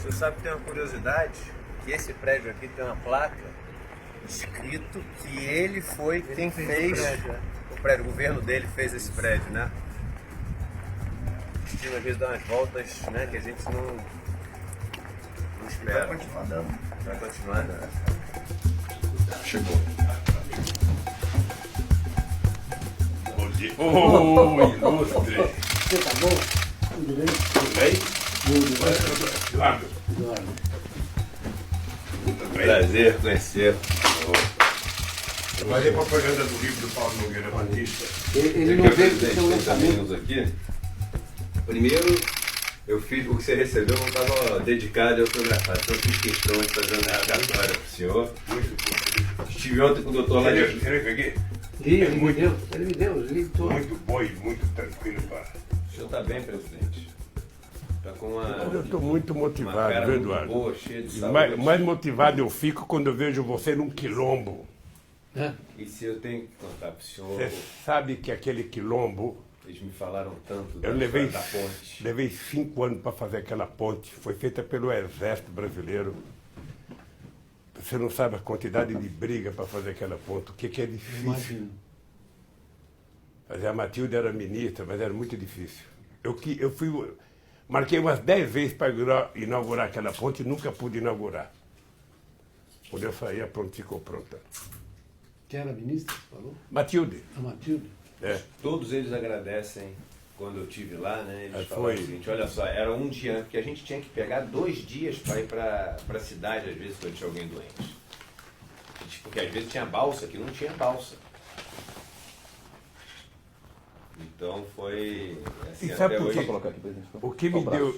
Você sabe que tem uma curiosidade? Que esse prédio aqui tem uma placa escrito que ele foi quem fez o prédio. O governo dele fez esse prédio, né? O destino às vezes dá umas voltas, né, que a gente não espera. Vai continuar dando. Vai continuar dando. Chegou. Bom dia. Oh, ilustre. Você tá bom? Tudo bem? Tudo bem? Tudo bem. Eduardo. Eduardo. Tudo bem? Prazer conhecer. Eu falei propaganda do livro do Paulo Nogueira Batista. Ele não veio com o seu lançamento. Amigos aqui. Primeiro, eu fiz o que você recebeu, não estava dedicado a autografar, então eu fiz questão de fazer uma dedicatória para o senhor. Estive ontem com o doutor lá de... Ele peguei. Ele me deu, ele todo. Muito bom e muito tranquilo para. O senhor está bem, presidente? Está com uma... Eu estou muito uma motivado, cara viu, muito Eduardo? boa, cheia de E saúde. mais motivado eu fico quando eu vejo você num quilombo. Né? E se eu tenho que contar para o senhor, Você sabe que aquele quilombo, eles me falaram tanto eu levei da ponte. 5 anos para fazer aquela ponte. Foi feita pelo Exército Brasileiro. Você não sabe a quantidade de briga para fazer aquela ponte, o que é difícil. Imagino. Mas a Matilde era ministra, mas era muito difícil. Marquei umas 10 vezes para inaugurar aquela ponte e nunca pude inaugurar. Quando eu saí, a ponte ficou pronta. Quem era ministra, você falou? Matilde. A Matilde. É. Todos eles agradecem quando eu estive lá, né? Eles Foi. falaram o seguinte, olha só, era um dia, porque a gente tinha que pegar 2 dias para ir para a cidade, às vezes, quando tinha alguém doente. Porque às vezes tinha balsa, que não tinha balsa. Então foi assim, E sabe até por hoje. quê?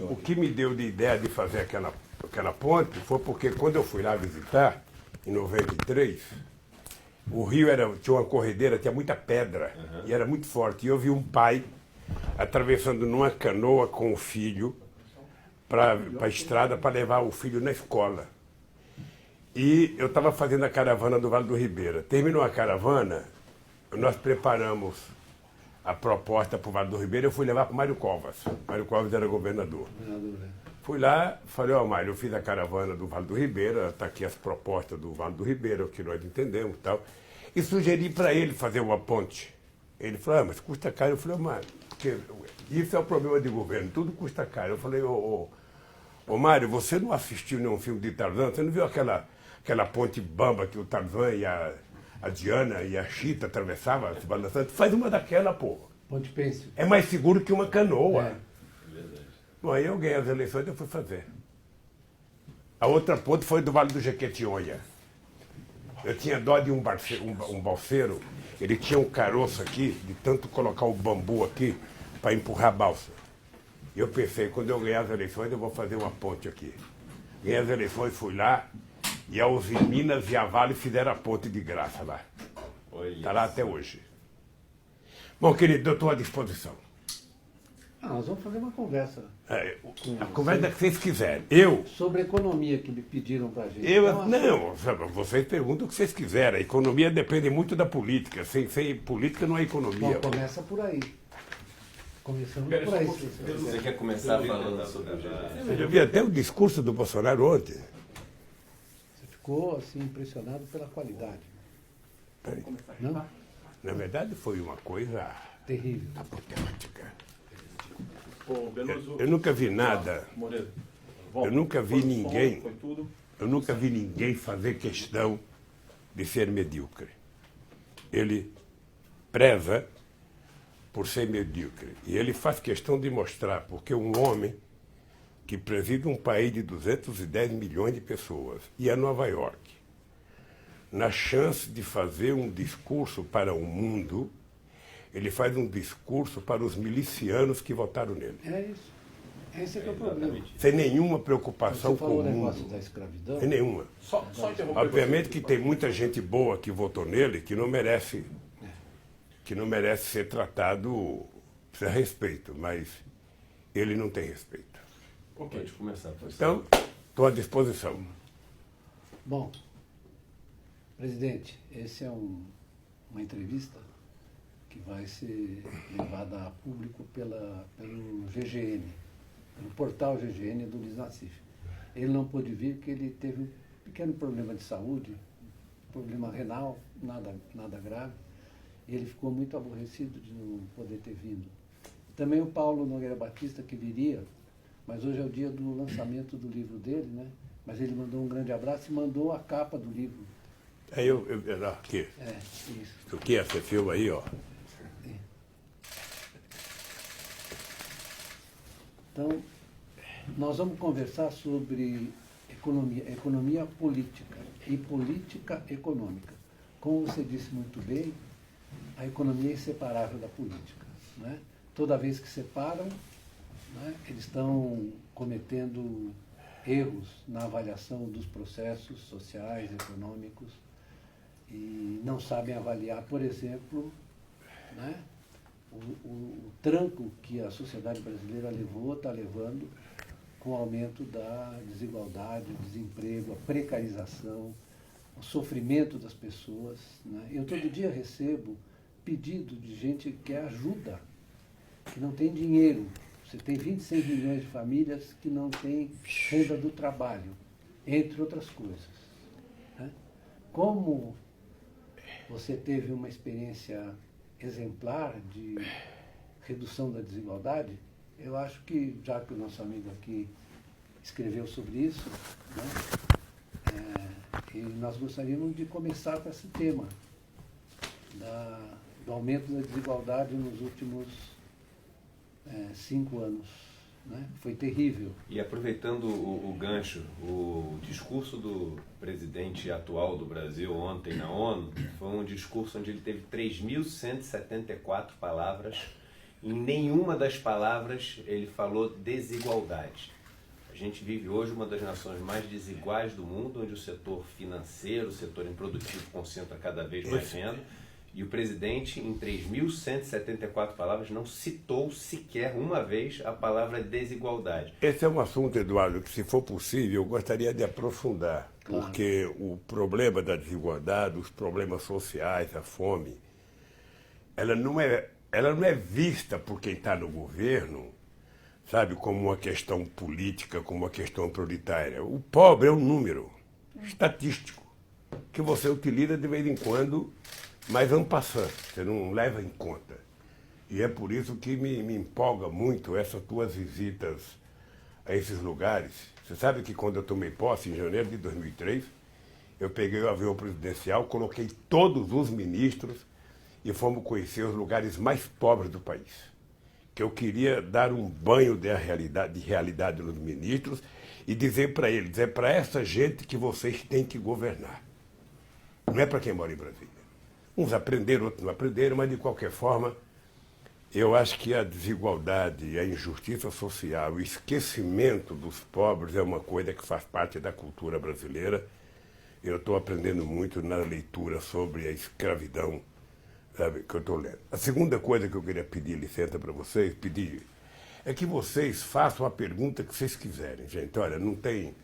O que me deu de ideia de fazer aquela ponte foi porque quando eu fui lá visitar, em 93, o rio tinha uma corredeira, tinha muita pedra e era muito forte. E eu vi um pai atravessando numa canoa com o filho para a estrada para levar o filho na escola. E eu estava fazendo a caravana do Vale do Ribeira. Terminou a caravana, nós preparamos a proposta para o Vale do Ribeira, eu fui levar para o Mário Covas. Mário Covas era governador. Fui lá, falei, ó, Mário, eu fiz a caravana do Vale do Ribeira, está aqui as propostas do Vale do Ribeira, o que nós entendemos e tal. E sugeri para ele fazer uma ponte. Ele falou, mas custa caro. Eu falei, Mário, isso é o problema de governo, tudo custa caro. Eu falei, ô Mário, você não assistiu nenhum filme de Tarzan? Você não viu aquela ponte bamba que o Tarzan e a Diana e a Chita atravessavam se balançando? Faz uma daquela, pô. Ponte Pêncil. É mais seguro que uma canoa. É. Bom, aí eu ganhei as eleições e eu fui fazer. A outra ponte foi do Vale do Jequitinhonha. Eu tinha dó de um balseiro, ele tinha um caroço aqui, de tanto colocar o bambu aqui para empurrar a balsa. E eu pensei, quando eu ganhar as eleições, eu vou fazer uma ponte aqui. Ganhei as eleições, fui lá, e a Minas e a Vale fizeram a ponte de graça lá. Está lá até hoje. Bom, querido, eu estou à disposição. Nós vamos fazer uma conversa A conversa que vocês quiserem. Eu, sobre economia que me pediram pra gente. não, vocês perguntam o que vocês quiserem. A economia depende muito da política. Sem política não é economia. Bom, começa por aí. Começando por aí. Você quer começar falando sobre Eu vi até o discurso do Bolsonaro ontem. Você ficou assim impressionado pela qualidade. Peraí. Não? Na verdade, foi uma coisa Terrível. apoteótica. Ô, Beloso, Eu nunca vi nada. Moreira, Eu nunca vi foi ninguém. som, foi tudo. Eu nunca vi ninguém fazer questão de ser medíocre. Ele preza por ser medíocre. E ele faz questão de mostrar, porque um homem que preside um país de 210 milhões de pessoas, e a Nova York, na chance de fazer um discurso para o mundo, ele faz um discurso para os milicianos que votaram nele. É isso. Esse que é o problema. Sem nenhuma preocupação Você com falou o o negócio mundo. da escravidão. Sem nenhuma. Só interromper Obviamente você. que tem muita gente boa que votou nele que não merece ser tratado, precisa respeito, mas ele não tem respeito. Ok. Pode começar, professor. Então, estou à disposição. Bom, presidente, essa é uma entrevista que vai ser levada a público pelo GGN, pelo portal GGN do Luiz Nassif. Ele não pôde vir porque ele teve um pequeno problema de saúde, problema renal, nada grave. E ele ficou muito aborrecido de não poder ter vindo. Também o Paulo Nogueira Batista, que viria, mas hoje é o dia do lançamento do livro dele, né? Mas ele mandou um grande abraço e mandou a capa do livro. Aqui. É, isso. Isso aqui, esse filme aí, ó. Então, nós vamos conversar sobre economia política e política econômica. Como você disse muito bem, a economia é inseparável da política, né? Toda vez que separam, né, eles estão cometendo erros na avaliação dos processos sociais, econômicos, e não sabem avaliar, por exemplo, né, o tranco que a sociedade brasileira está levando com o aumento da desigualdade, o desemprego, a precarização, o sofrimento das pessoas, né? Eu todo dia recebo pedido de gente que quer ajuda, que não tem dinheiro. Você tem 26 milhões de famílias que não têm renda do trabalho, entre outras coisas, né? Como você teve uma experiência exemplar de redução da desigualdade, eu acho que, já que o nosso amigo aqui escreveu sobre isso, né, e nós gostaríamos de começar com esse tema do aumento da desigualdade nos últimos 5 anos. Né? Foi terrível. E aproveitando o gancho, o discurso do presidente atual do Brasil ontem na ONU foi um discurso onde ele teve 3.174 palavras. Em nenhuma das palavras ele falou desigualdade. A gente vive hoje uma das nações mais desiguais do mundo, onde o setor financeiro, o setor improdutivo concentra cada vez mais renda. E o presidente, em 3.174 palavras, não citou sequer uma vez a palavra desigualdade. Esse é um assunto, Eduardo, que, se for possível, eu gostaria de aprofundar. Claro. Porque o problema da desigualdade, os problemas sociais, a fome, ela não é vista por quem está no governo, sabe, como uma questão política, como uma questão prioritária. O pobre é um número estatístico que você utiliza de vez em quando, mas vamos passando, você não leva em conta. E é por isso que me empolga muito essas tuas visitas a esses lugares. Você sabe que quando eu tomei posse, em janeiro de 2003, eu peguei o avião presidencial, coloquei todos os ministros e fomos conhecer os lugares mais pobres do país. Que eu queria dar um banho de realidade nos ministros e dizer para eles, é para essa gente que vocês têm que governar. Não é para quem mora em Brasília. Uns aprenderam, outros não aprenderam, mas de qualquer forma, eu acho que a desigualdade, a injustiça social, o esquecimento dos pobres é uma coisa que faz parte da cultura brasileira. Eu estou aprendendo muito na leitura sobre a escravidão, sabe, que eu estou lendo. A segunda coisa que eu queria pedir licença para vocês, é que vocês façam a pergunta que vocês quiserem. Gente, olha, não tem.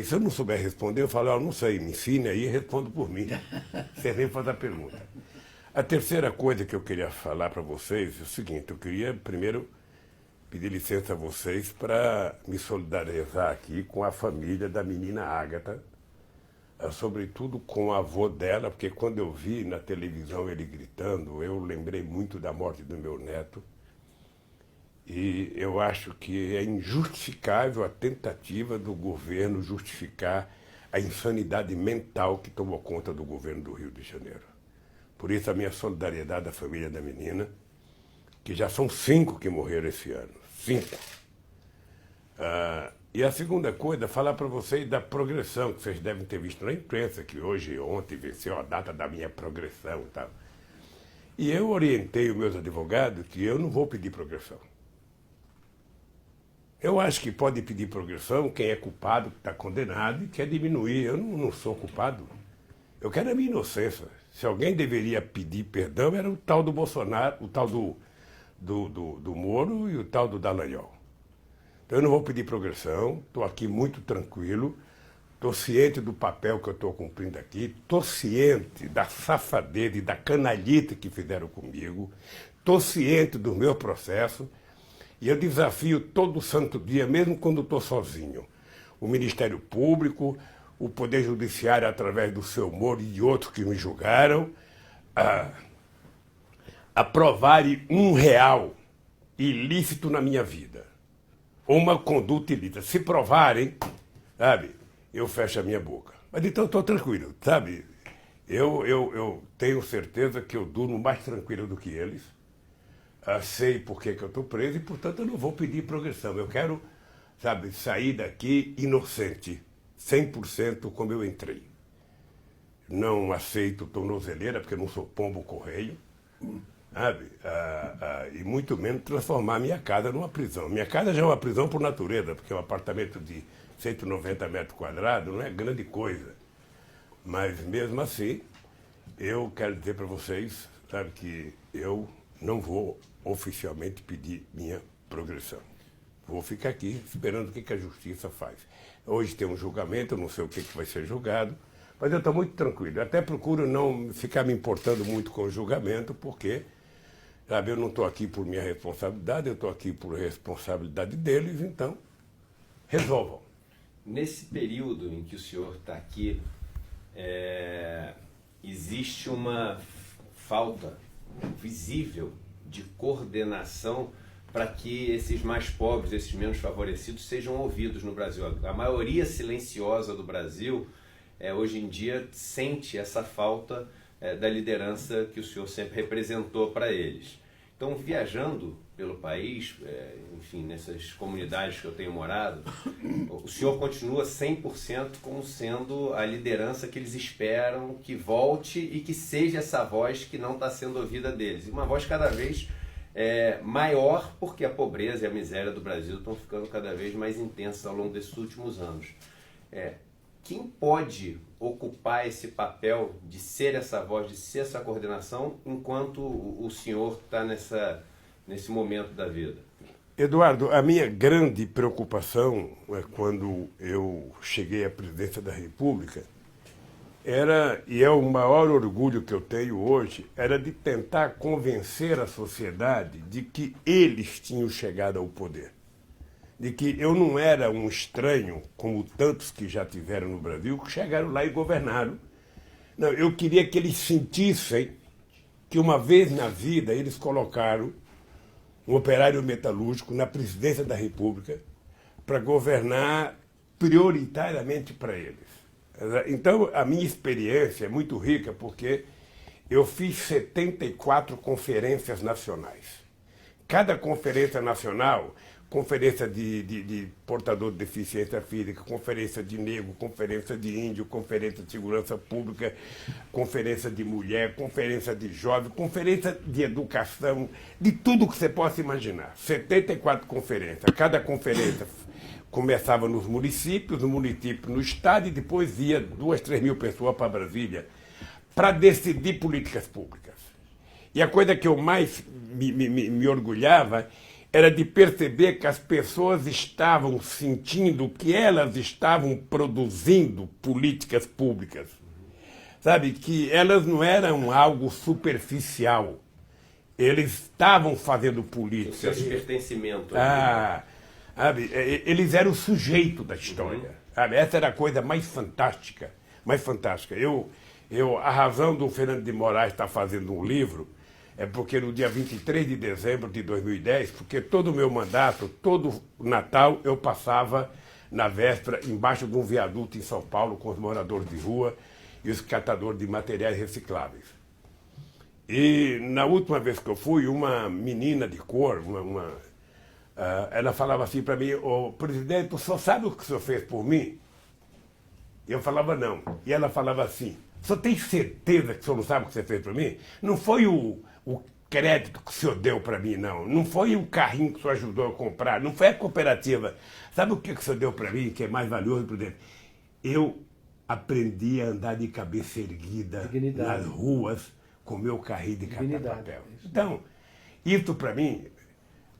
Se eu não souber responder, eu falo, não sei, me ensine aí e respondo por mim. Vocês nem fazem a pergunta. A terceira coisa que eu queria falar para vocês é o seguinte, eu queria primeiro pedir licença a vocês para me solidarizar aqui com a família da menina Ágata, sobretudo com o avô dela, porque quando eu vi na televisão ele gritando, eu lembrei muito da morte do meu neto. E eu acho que é injustificável a tentativa do governo justificar a insanidade mental que tomou conta do governo do Rio de Janeiro. Por isso a minha solidariedade à família da menina, que já são 5 que morreram esse ano. 5. E a segunda coisa, falar para vocês da progressão, que vocês devem ter visto na imprensa, que ontem venceu a data da minha progressão e tal. E eu orientei os meus advogados que eu não vou pedir progressão. Eu acho que pode pedir progressão quem é culpado, que está condenado e quer diminuir. Eu não sou culpado. Eu quero a minha inocência. Se alguém deveria pedir perdão, era o tal do Bolsonaro, o tal do Moro e o tal do Dallagnol. Então eu não vou pedir progressão, estou aqui muito tranquilo, estou ciente do papel que eu estou cumprindo aqui, estou ciente da safadeza e da canalhita que fizeram comigo, estou ciente do meu processo. E eu desafio todo santo dia, mesmo quando estou sozinho, o Ministério Público, o Poder Judiciário através do seu Moro e de outros que me julgaram, a provarem um real ilícito na minha vida, ou uma conduta ilícita. Se provarem, sabe, eu fecho a minha boca. Mas então estou tranquilo, sabe? Eu tenho certeza que eu durmo mais tranquilo do que eles. Sei por que eu estou preso e, portanto, eu não vou pedir progressão. Eu quero, sabe, sair daqui inocente, 100% como eu entrei. Não aceito tornozeleira, porque eu não sou pombo-correio, sabe? E muito menos transformar minha casa numa prisão. Minha casa já é uma prisão por natureza, porque um apartamento de 190 metros quadrados não é grande coisa. Mas, mesmo assim, eu quero dizer para vocês, sabe, que eu não vou oficialmente pedir minha progressão. Vou ficar aqui esperando o que a justiça faz. Hoje tem um julgamento, eu não sei o que vai ser julgado, mas eu estou muito tranquilo. Eu até procuro não ficar me importando muito com o julgamento, porque, sabe, eu não estou aqui por minha responsabilidade, eu estou aqui por responsabilidade deles, então resolvam. Nesse período em que o senhor está aqui, existe uma falta visível de coordenação para que esses mais pobres, esses menos favorecidos, sejam ouvidos no Brasil. A maioria silenciosa do Brasil, hoje em dia, sente essa falta da liderança que o senhor sempre representou para eles. Então, viajando pelo país, enfim, nessas comunidades que eu tenho morado, o senhor continua 100% como sendo a liderança que eles esperam que volte e que seja essa voz que não está sendo ouvida deles. E uma voz cada vez maior, porque a pobreza e a miséria do Brasil estão ficando cada vez mais intensas ao longo desses últimos anos. Quem pode ocupar esse papel de ser essa voz, de ser essa coordenação, enquanto o senhor está nesse momento da vida? Eduardo, a minha grande preocupação quando eu cheguei à presidência da República e é o maior orgulho que eu tenho hoje, era de tentar convencer a sociedade de que eles tinham chegado ao poder. De que eu não era um estranho, como tantos que já tiveram no Brasil, que chegaram lá e governaram. Não, eu queria que eles sentissem que uma vez na vida eles colocaram um operário metalúrgico na presidência da República para governar prioritariamente para eles. Então, a minha experiência é muito rica porque eu fiz 74 conferências nacionais. Cada conferência nacional, conferência de portador de deficiência física, conferência de negro, conferência de índio, conferência de segurança pública, conferência de mulher, conferência de jovem, conferência de educação, de tudo que você possa imaginar. 74 conferências. Cada conferência começava nos municípios, no estado, e depois ia 2, 3 mil pessoas para Brasília para decidir políticas públicas. E a coisa que eu mais me orgulhava era de perceber que as pessoas estavam sentindo que elas estavam produzindo políticas públicas. Sabe, que elas não eram algo superficial. Eles estavam fazendo política. Esse pertencimento. Sabe, eles eram o sujeito da história. Sabe? Essa era a coisa mais fantástica. Mais fantástica. A razão do Fernando de Moraes estar fazendo um livro é porque no dia 23 de dezembro de 2010, porque todo o meu mandato, todo Natal, eu passava na véspera embaixo de um viaduto em São Paulo com os moradores de rua e os catadores de materiais recicláveis. E na última vez que eu fui, uma menina de cor, ela falava assim para mim: "Ô, presidente, o senhor sabe o que o senhor fez por mim?" Eu falava não. E ela falava assim: "O senhor tem certeza que o senhor não sabe o que você fez para mim? Não foi o crédito que o senhor deu para mim, não. Não foi o carrinho que o senhor ajudou a comprar. Não foi a cooperativa. Sabe o que o senhor deu para mim, que é mais valioso, presidente? Eu aprendi a andar de cabeça erguida nas ruas com meu carrinho de catar papel." Então, isso para mim,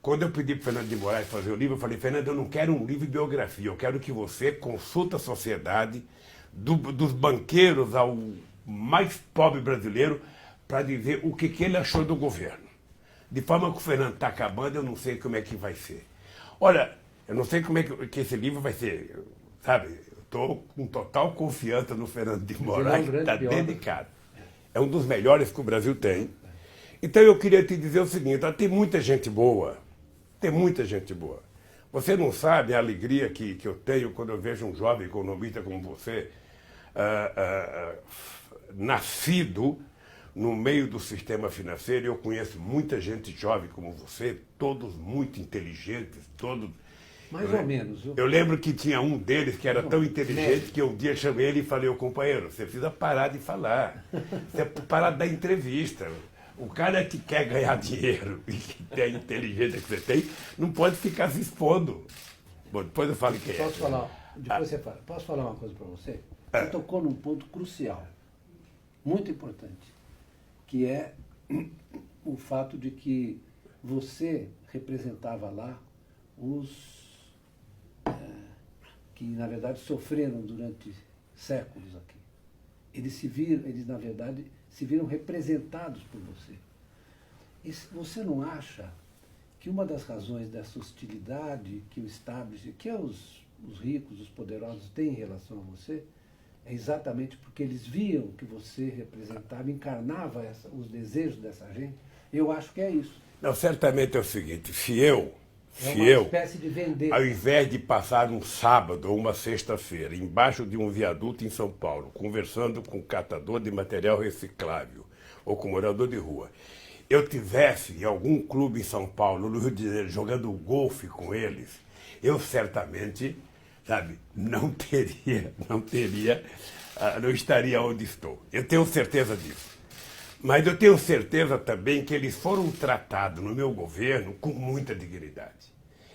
quando eu pedi para o Fernando de Moraes fazer o livro, eu falei: "Fernando, eu não quero um livro de biografia. Eu quero que você consulte a sociedade, dos banqueiros ao mais pobre brasileiro, para dizer o que ele achou do governo. De forma que o Fernando está acabando, eu não sei como é que vai ser." Olha, eu não sei como é que esse livro vai ser, sabe, eu estou com total confiança no Fernando de Ele é Moraes, um que grande está biógrafo. dedicado. É um dos melhores que o Brasil tem. Então eu queria te dizer o seguinte, ó, tem muita gente boa, tem muita gente boa. Você não sabe a alegria que eu tenho quando eu vejo um jovem economista como você, nascido no meio do sistema financeiro. Eu conheço muita gente jovem como você, todos muito inteligentes, todos... Mais ou menos. Eu lembro que tinha um deles que era tão inteligente que um dia chamei ele e falei, ô companheiro, você precisa parar de falar, você precisa parar de dar entrevista. O cara que quer ganhar dinheiro e que tem a inteligência que você tem, não pode ficar se expondo. Bom, depois eu falo quem é. Posso falar? Depois você fala. Posso falar uma coisa para você? Você tocou num ponto crucial, muito importante, que é o fato de que você representava lá os que, na verdade, sofreram durante séculos aqui. Eles, na verdade, se viram representados por você. E você não acha que uma das razões dessa hostilidade que o establishment, que os ricos, os poderosos têm em relação a você, é exatamente porque eles viam que você representava, encarnava os desejos dessa gente? Eu acho que é isso. Não, certamente é o seguinte, se eu, espécie de vender. ao invés de passar um sábado ou uma sexta-feira embaixo de um viaduto em São Paulo, conversando com um catador de material reciclável ou com morador de rua, eu tivesse em algum clube em São Paulo, no Rio de Janeiro, jogando golfe com eles, eu certamente, sabe, não estaria onde estou. Eu tenho certeza disso. Mas eu tenho certeza também que eles foram tratados no meu governo com muita dignidade.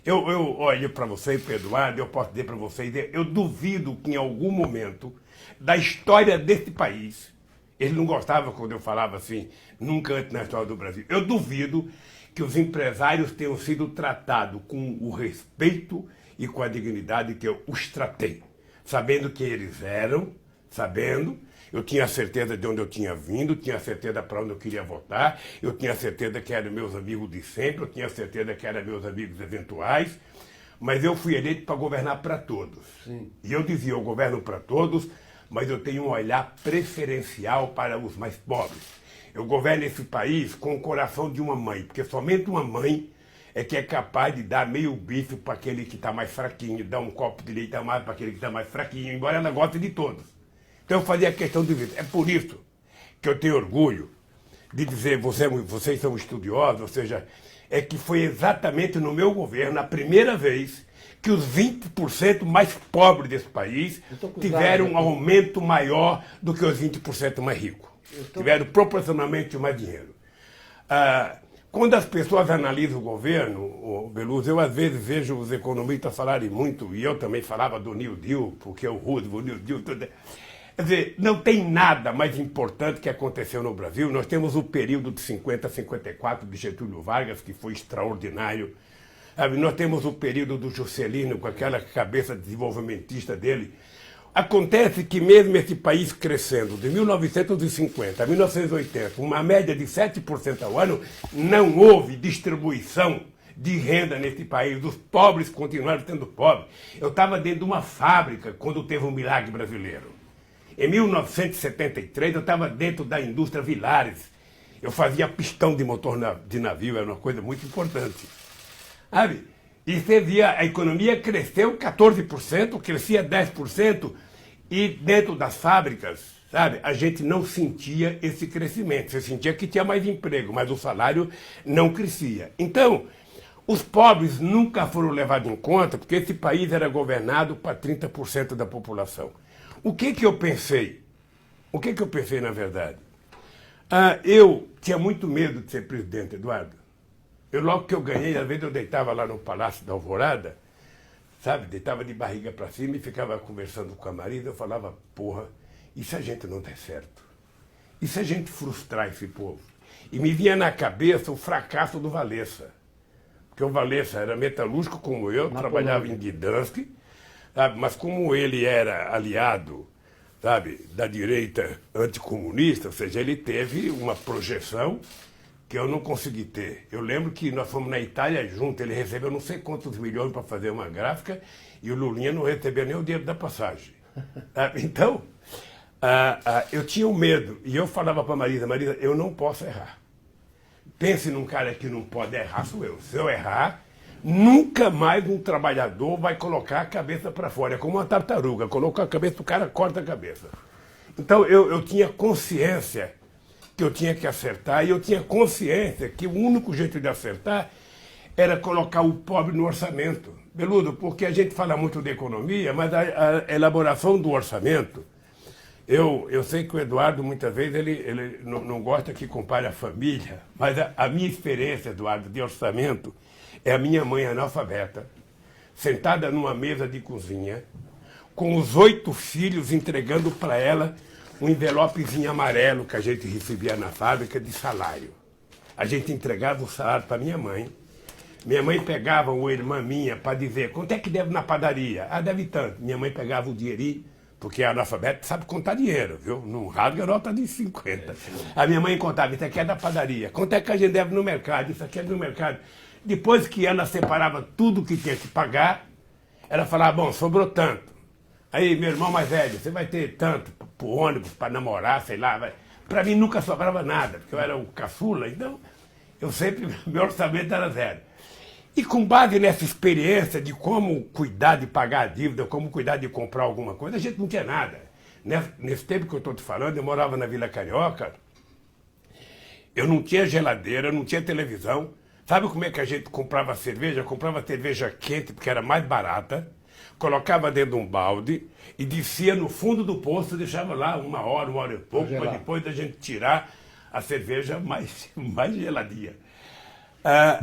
Eu olho para você, Pedro Eduardo, eu posso dizer para vocês, eu duvido que em algum momento da história desse país, ele não gostava quando eu falava assim, nunca antes na história do Brasil, eu duvido que os empresários tenham sido tratados com o respeito e com a dignidade que eu os tratei, sabendo quem eles eram, eu tinha certeza de onde eu tinha vindo, tinha certeza para onde eu queria votar, eu tinha certeza que eram meus amigos de sempre, eu tinha certeza que eram meus amigos eventuais, mas eu fui eleito para governar para todos. Sim. E eu dizia, eu governo para todos, mas eu tenho um olhar preferencial para os mais pobres. Eu governo esse país com o coração de uma mãe, porque somente uma mãe é que é capaz de dar meio bife para aquele que está mais fraquinho, dar um copo de leite a mais para aquele que está mais fraquinho, embora ela goste de todos. Então eu fazia questão de vida. É por isso que eu tenho orgulho de dizer, vocês são estudiosos, ou seja, é que foi exatamente no meu governo a primeira vez que os 20% mais pobres desse país tiveram um aumento maior do que os 20% mais ricos. Tiveram proporcionalmente mais dinheiro. Quando as pessoas analisam o governo, Beluso, eu às vezes vejo os economistas falarem muito, e eu também falava do New Deal, porque o Roosevelt, o New Deal, tudo. Quer dizer, não tem nada mais importante que aconteceu no Brasil. Nós temos o período de 50 a 54 de Getúlio Vargas, que foi extraordinário. Nós temos o período do Juscelino, com aquela cabeça desenvolvimentista dele. Acontece que mesmo esse país crescendo de 1950 a 1980, uma média de 7% ao ano, não houve distribuição de renda nesse país. Os pobres continuaram sendo pobres. Eu estava dentro de uma fábrica quando teve um milagre brasileiro. Em 1973, eu estava dentro da indústria Vilares. Eu fazia pistão de motor de navio, era uma coisa muito importante. Sabe? E você via, a economia cresceu 14%, crescia 10%, e dentro das fábricas, sabe, a gente não sentia esse crescimento. Você sentia que tinha mais emprego, mas o salário não crescia. Então, os pobres nunca foram levados em conta, porque esse país era governado para 30% da população. O que eu pensei? O que eu pensei, na verdade? Eu tinha muito medo de ser presidente, Eduardo. Logo que eu ganhei, às vezes eu deitava lá no Palácio da Alvorada, sabe? Deitava de barriga para cima e ficava conversando com a Marisa. Eu falava, porra, e se a gente não der certo? E se a gente frustrar esse povo? E me vinha na cabeça o fracasso do Walesa. Porque o Walesa era metalúrgico como eu, trabalhava em Gdansk, sabe? Mas como ele era aliado, sabe, da direita anticomunista, ou seja, ele teve uma projeção que eu não consegui ter. Eu lembro que nós fomos na Itália junto, ele recebeu não sei quantos milhões para fazer uma gráfica e o Lulinha não recebeu nem o dinheiro da passagem. Então, eu tinha um medo e eu falava para Marisa, eu não posso errar. Pense num cara que não pode errar, sou eu. Se eu errar, nunca mais um trabalhador vai colocar a cabeça para fora. É como uma tartaruga, colocou a cabeça, o cara corta a cabeça. Então eu tinha consciência que eu tinha que acertar e eu tinha consciência que o único jeito de acertar era colocar o pobre no orçamento. Beludo, porque a gente fala muito de economia, mas a elaboração do orçamento, eu sei que o Eduardo muitas vezes ele não gosta que compare a família, mas a minha experiência, Eduardo, de orçamento é a minha mãe analfabeta, sentada numa mesa de cozinha, com os 8 filhos entregando para ela um envelopezinho amarelo que a gente recebia na fábrica de salário. A gente entregava o salário para minha mãe. Minha mãe pegava uma irmã minha para dizer quanto é que deve na padaria. Ah, deve tanto. Minha mãe pegava o dinheirinho, porque a analfabeta sabe contar dinheiro, viu? Não rasga nota de 50. A minha mãe contava, isso aqui é da padaria. Quanto é que a gente deve no mercado? Isso aqui é do mercado. Depois que ela separava tudo que tinha que pagar, ela falava, bom, sobrou tanto. Aí, meu irmão mais velho, você vai ter tanto pro ônibus, para namorar, sei lá. Para mim nunca sobrava nada, porque eu era o caçula, então eu sempre, meu orçamento era 0. E com base nessa experiência de como cuidar de pagar a dívida, como cuidar de comprar alguma coisa, a gente não tinha nada. Nesse tempo que eu estou te falando, eu morava na Vila Carioca, eu não tinha geladeira, não tinha televisão. Sabe como é que a gente comprava cerveja? Eu comprava cerveja quente, porque era mais barata, colocava dentro de um balde e descia no fundo do poço, deixava lá 1 hora, 1 hora e pouco, para depois a gente tirar a cerveja mais geladinha.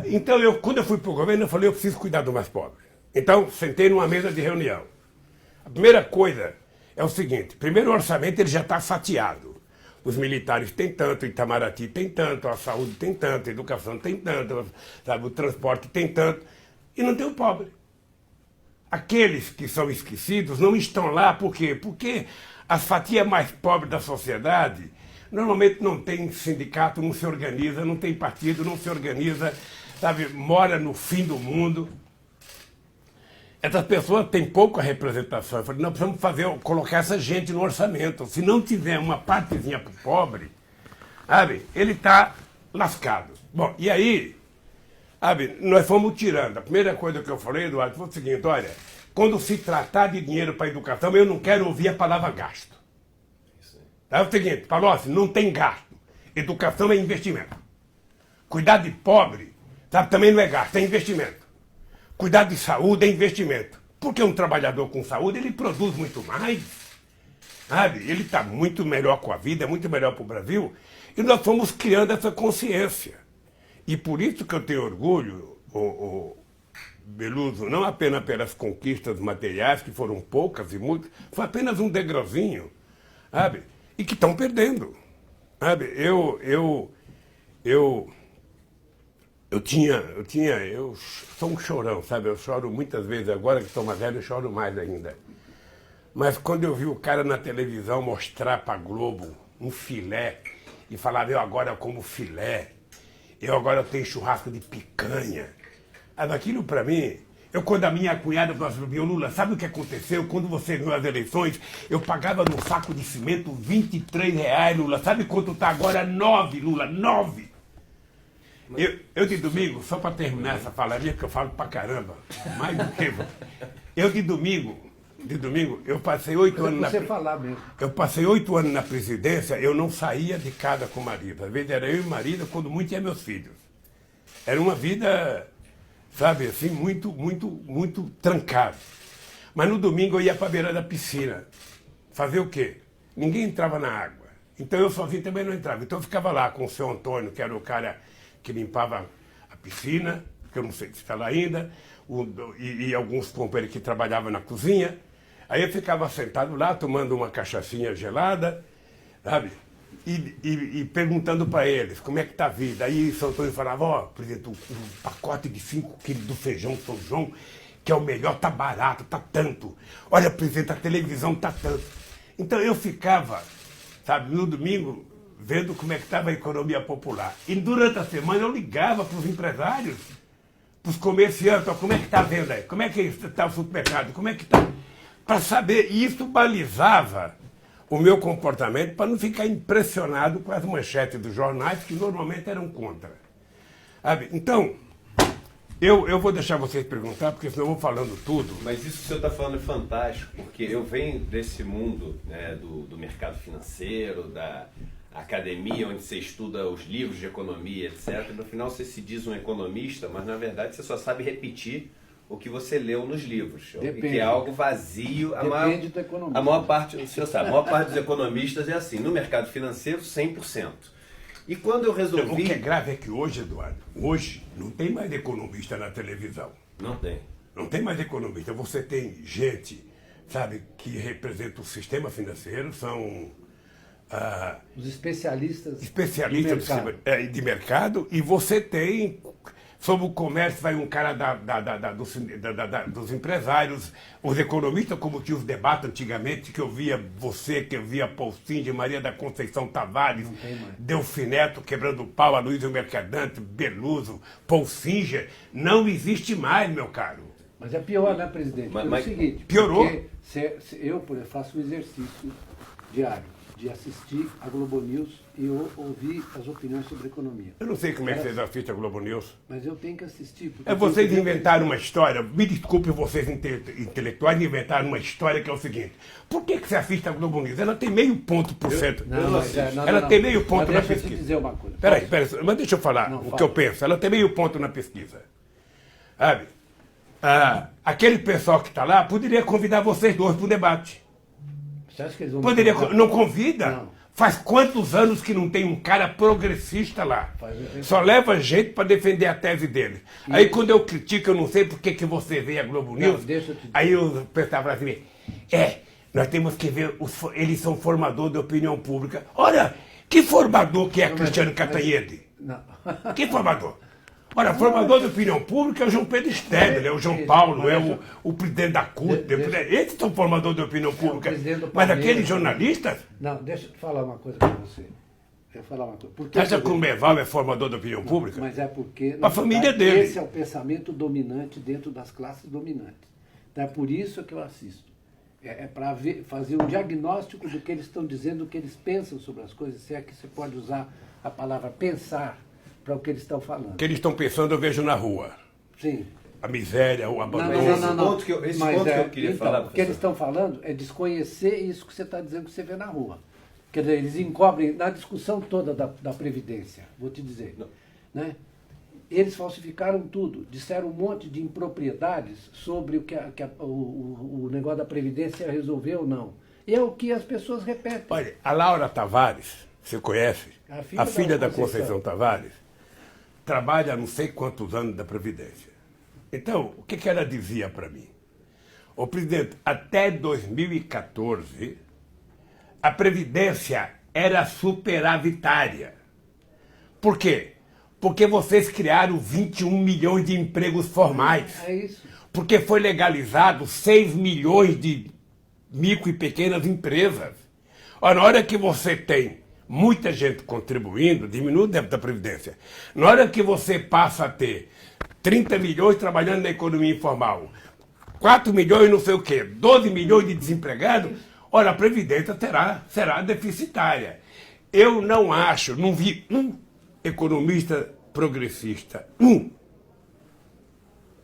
Então, quando eu fui para o governo, eu falei, eu preciso cuidar do mais pobre. Então, sentei numa mesa de reunião. A primeira coisa é o seguinte, primeiro o orçamento ele já está fatiado. Os militares têm tanto, Itamaraty tem tanto, a saúde tem tanto, a educação tem tanto, sabe, o transporte tem tanto, e não tem o pobre. Aqueles que são esquecidos não estão lá, por quê? Porque as fatias mais pobres da sociedade normalmente não tem sindicato, não se organiza, não tem partido, não se organiza, sabe, mora no fim do mundo. Essas pessoas têm pouca representação. Eu falei, nós precisamos colocar essa gente no orçamento. Se não tiver uma partezinha para o pobre, sabe, ele está lascado. Bom, e aí, sabe, nós fomos tirando. A primeira coisa que eu falei, Eduardo, foi o seguinte, olha, quando se tratar de dinheiro para a educação, eu não quero ouvir a palavra gasto. É o seguinte, Palocci, não tem gasto. Educação é investimento. Cuidar de pobre, sabe, também não é gasto, é investimento. Cuidar de saúde é investimento. Porque um trabalhador com saúde, ele produz muito mais. Sabe? Ele está muito melhor com a vida, é muito melhor para o Brasil. E nós fomos criando essa consciência. E por isso que eu tenho orgulho, Beluso, não apenas pelas conquistas materiais, que foram poucas e muitas, foi apenas um degrauzinho, sabe? E que estão perdendo. Sabe? Eu sou um chorão, sabe? Eu choro muitas vezes, agora que estou mais velho, eu choro mais ainda. Mas quando eu vi o cara na televisão mostrar para a Globo um filé e falar, eu agora como filé, eu agora tenho churrasco de picanha. Aquilo para mim, quando a minha cunhada falou assim, Lula, sabe o que aconteceu? Quando você ganhou as eleições, eu pagava no saco de cimento R$23, Lula. Sabe quanto está agora? 9, Lula, 9. Eu de domingo, só para terminar essa fala minha, porque eu falo pra caramba, mais do que eu de domingo, eu passei 8 anos Eu passei 8 anos na presidência, eu não saía de casa com o marido. Às vezes era eu e o marido, quando muito ia meus filhos. Era uma vida, sabe, assim, muito trancada. Mas no domingo eu ia para a beira da piscina. Fazer o quê? Ninguém entrava na água. Então eu sozinho também não entrava. Então eu ficava lá com o seu Antônio, que era o cara que limpava a piscina, que eu não sei se está lá ainda, e alguns companheiros que trabalhavam na cozinha. Aí eu ficava sentado lá, tomando uma cachaçinha gelada, sabe? E perguntando para eles como é que está a vida. Aí o São Antônio falava, ó, presidente, o pacote de 5 quilos do feijão São João, que é o melhor, tá barato, tá tanto. Olha, presidente, a televisão tá tanto. Então eu ficava, sabe, no domingo, vendo como é que estava a economia popular. E durante a semana eu ligava para os empresários, para os comerciantes, ó, como é que está a venda aí? Como é que está o supermercado? Como é que está? Para saber, e isso balizava o meu comportamento para não ficar impressionado com as manchetes dos jornais, que normalmente eram contra. Sabe? Então, eu vou deixar vocês perguntar, porque senão eu vou falando tudo. Mas isso que o senhor está falando é fantástico, porque eu venho desse mundo, né, do mercado financeiro, da academia, onde você estuda os livros de economia, etc. No final você se diz um economista, mas na verdade você só sabe repetir o que você leu nos livros. Depende. Que é algo vazio. Depende do economista. A maior parte, o senhor sabe, a maior parte dos economistas é assim. No mercado financeiro, 100%. E quando eu resolvi... O que é grave é que hoje, Eduardo, hoje não tem mais economista na televisão. Não tem. Não tem mais economista. Você tem gente, sabe, que representa o sistema financeiro, são Os especialistas de mercado, e você tem, sobre o comércio, vai um cara dos empresários, os economistas, como tinha os debates antigamente, que eu via você, que eu via Paul Singer, Maria da Conceição Tavares, Delfim Neto quebrando pau, Aloysio Mercadante, Beluso, Paul Singer. Não existe mais, meu caro. Mas é pior, né, presidente? Mas Pelo seguinte, piorou. porque eu faço um exercício diário de assistir a Globo News e eu ouvir as opiniões sobre economia. Eu não sei como é que vocês assistem a Globo News. Mas eu tenho que assistir. Porque Vocês inventaram uma história, me desculpe vocês intelectuais, inventaram uma história que é o seguinte: por que você assiste a Globo News? Ela tem meio ponto por cento. Ela tem meio ponto na pesquisa. Deixa eu te dizer uma coisa. Peraí, mas deixa eu falar que eu penso. Ela tem meio ponto na pesquisa. Sabe? Aquele pessoal que está lá poderia convidar vocês dois para o debate. Você acha que eles vão... Não convida? Não. Faz quantos anos que não tem um cara progressista lá? Só leva gente para defender a tese dele. Aí quando eu critico, eu não sei por que você vê a Globo News. Aí o pessoal fala assim, nós temos que ver, eles são formadores de opinião pública. Olha, que formador que é Cristiano Cantanhede? Não. Que formador? Olha, formador de opinião pública é o João Pedro Stedler, é o João Paulo, é o presidente da CUT. Esses são formadores de opinião pública. Mas aqueles jornalistas... Não, deixa eu falar uma coisa para você. Você acha que o Merval é formador de opinião pública? Mas é porque... A família dele. Esse é o pensamento dominante dentro das classes dominantes. Então é por isso que eu assisto. É para fazer um diagnóstico do que eles estão dizendo, do que eles pensam sobre as coisas, se é que você pode usar a palavra pensar para o que eles estão falando. O que eles estão pensando eu vejo na rua. Sim. A miséria, o abandono. Esse ponto que eu queria falar. O que eles estão falando é desconhecer isso que você está dizendo que você vê na rua. Quer dizer, eles encobrem na discussão toda da Previdência, vou te dizer. Né? Eles falsificaram tudo, disseram um monte de impropriedades sobre o que o negócio da Previdência resolveu ou não. E é o que as pessoas repetem. Olha, a Laura Tavares, você conhece? A filha da Conceição Tavares, trabalha há não sei quantos anos da Previdência. Então, o que ela dizia para mim? Ô, presidente, até 2014, a Previdência era superavitária. Por quê? Porque vocês criaram 21 milhões de empregos formais. É isso. Porque foi legalizado 6 milhões de micro e pequenas empresas. Ora, na hora que você tem muita gente contribuindo, diminui o débito da Previdência. Na hora que você passa a ter 30 milhões trabalhando na economia informal, 4 milhões não sei o quê, 12 milhões de desempregados, ora, a Previdência será deficitária. Eu não vi um economista progressista,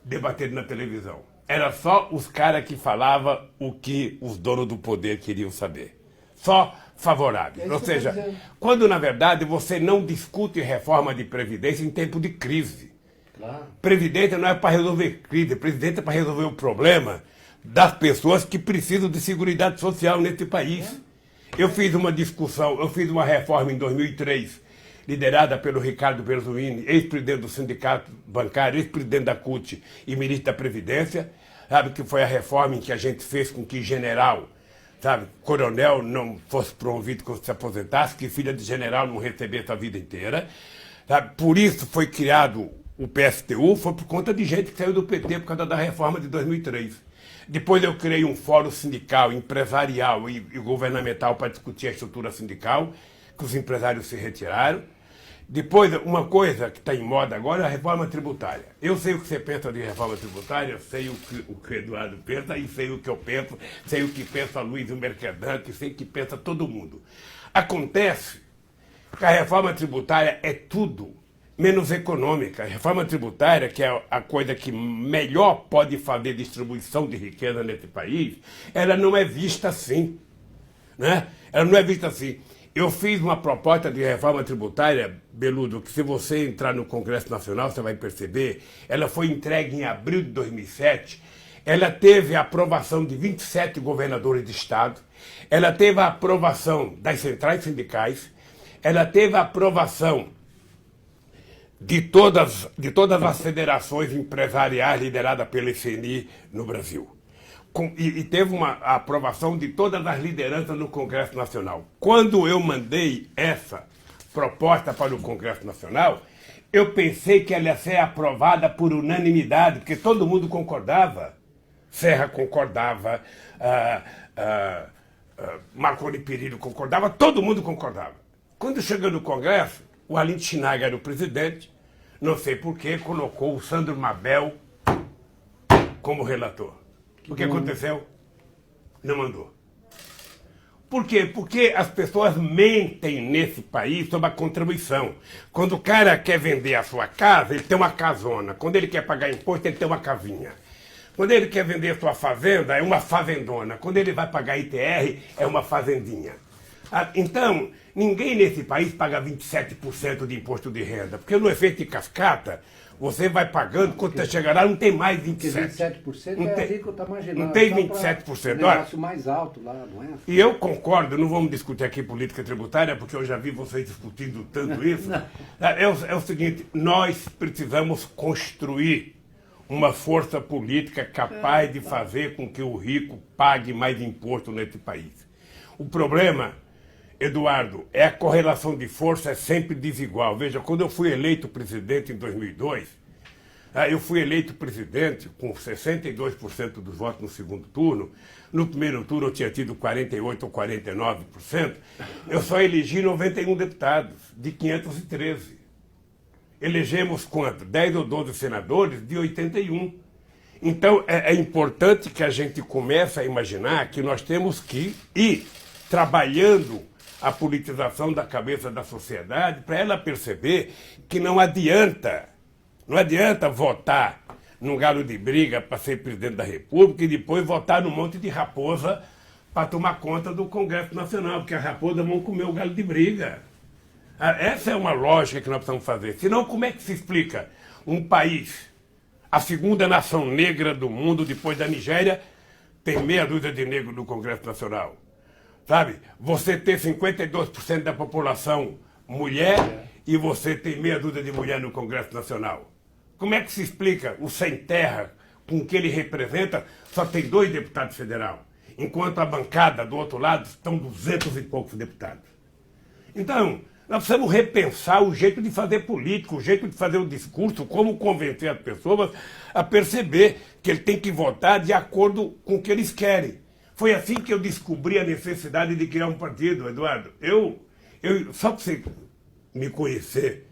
debatendo na televisão. Era só os caras que falavam o que os donos do poder queriam saber. Só favoráveis. Ou seja, quando na verdade você não discute reforma de Previdência em tempo de crise. Claro. Previdência não é para resolver crise, Previdência é para resolver o problema das pessoas que precisam de seguridade social nesse país. Eu fiz uma reforma em 2003, liderada pelo Ricardo Berzoini, ex-presidente do Sindicato Bancário, ex-presidente da CUT e ministro da Previdência, sabe, que foi a reforma em que a gente fez com que general, sabe, coronel não fosse promovido quando se aposentasse, que filha de general não recebesse a vida inteira. Sabe? Por isso foi criado o PSTU, foi por conta de gente que saiu do PT por causa da reforma de 2003. Depois eu criei um fórum sindical, empresarial e governamental para discutir a estrutura sindical, que os empresários se retiraram. Depois, uma coisa que está em moda agora é a reforma tributária. Eu sei o que você pensa de reforma tributária, eu sei o que o Eduardo pensa, e sei o que eu penso, sei o que pensa Luiz Mercadante, sei o que pensa todo mundo. Acontece que a reforma tributária é tudo menos econômica. A reforma tributária, que é a coisa que melhor pode fazer distribuição de riqueza nesse país, ela não é vista assim, né? Ela não é vista assim. Eu fiz uma proposta de reforma tributária, Beludo, que se você entrar no Congresso Nacional, você vai perceber, ela foi entregue em abril de 2007, ela teve a aprovação de 27 governadores de estado, ela teve a aprovação das centrais sindicais, ela teve a aprovação de todas as federações empresariais lideradas pelo FNI no Brasil. E teve a aprovação de todas as lideranças no Congresso Nacional. Quando eu mandei essa proposta para o Congresso Nacional, eu pensei que ela ia ser aprovada por unanimidade, porque todo mundo concordava. Serra concordava, Marconi Perillo concordava, todo mundo concordava. Quando chegou no Congresso, o Aline Schneider era o presidente, não sei porquê, colocou o Sandro Mabel como relator. O que aconteceu? Não mandou. Por quê? Porque as pessoas mentem nesse país sobre a contribuição. Quando o cara quer vender a sua casa, ele tem uma casona. Quando ele quer pagar imposto, ele tem uma casinha. Quando ele quer vender a sua fazenda, é uma fazendona. Quando ele vai pagar ITR, é uma fazendinha. Então, ninguém nesse país paga 27% de imposto de renda, porque no efeito de cascata, você vai pagando, quando você chegar lá, não tem mais 27%. Porque 27% não é ali que eu estou imaginando. Não tem 27%. O negócio mais alto lá, não é? E eu concordo, não vamos discutir aqui política tributária, porque eu já vi vocês discutindo tanto isso. É o seguinte, nós precisamos construir uma força política capaz de fazer com que o rico pague mais imposto nesse país. O problema, Eduardo, é a correlação de força é sempre desigual. Veja, quando eu fui eleito presidente em 2002, eu fui eleito presidente com 62% dos votos no segundo turno. No primeiro turno eu tinha tido 48% ou 49%. Eu só elegi 91 deputados, de 513. Elegemos quanto? 10 ou 12 senadores de 81. Então é importante que a gente comece a imaginar que nós temos que ir trabalhando a politização da cabeça da sociedade para ela perceber que não adianta votar num galo de briga para ser presidente da República e depois votar num monte de raposa para tomar conta do Congresso Nacional, porque as raposas vão comer o galo de briga. Essa é uma lógica que nós precisamos fazer. Senão, como é que se explica um país, a segunda nação negra do mundo, depois da Nigéria, tem meia dúzia de negros no Congresso Nacional? Sabe? Você ter 52% da população mulher e você tem meia dúzia de mulher no Congresso Nacional. Como é que se explica o sem terra, com o que ele representa, só tem 2 deputados federais, enquanto a bancada do outro lado estão 200 e poucos deputados? Então, nós precisamos repensar o jeito de fazer política, o jeito de fazer o discurso, como convencer as pessoas a perceber que ele tem que votar de acordo com o que eles querem. Foi assim que eu descobri a necessidade de criar um partido, Eduardo. Só para você me conhecer,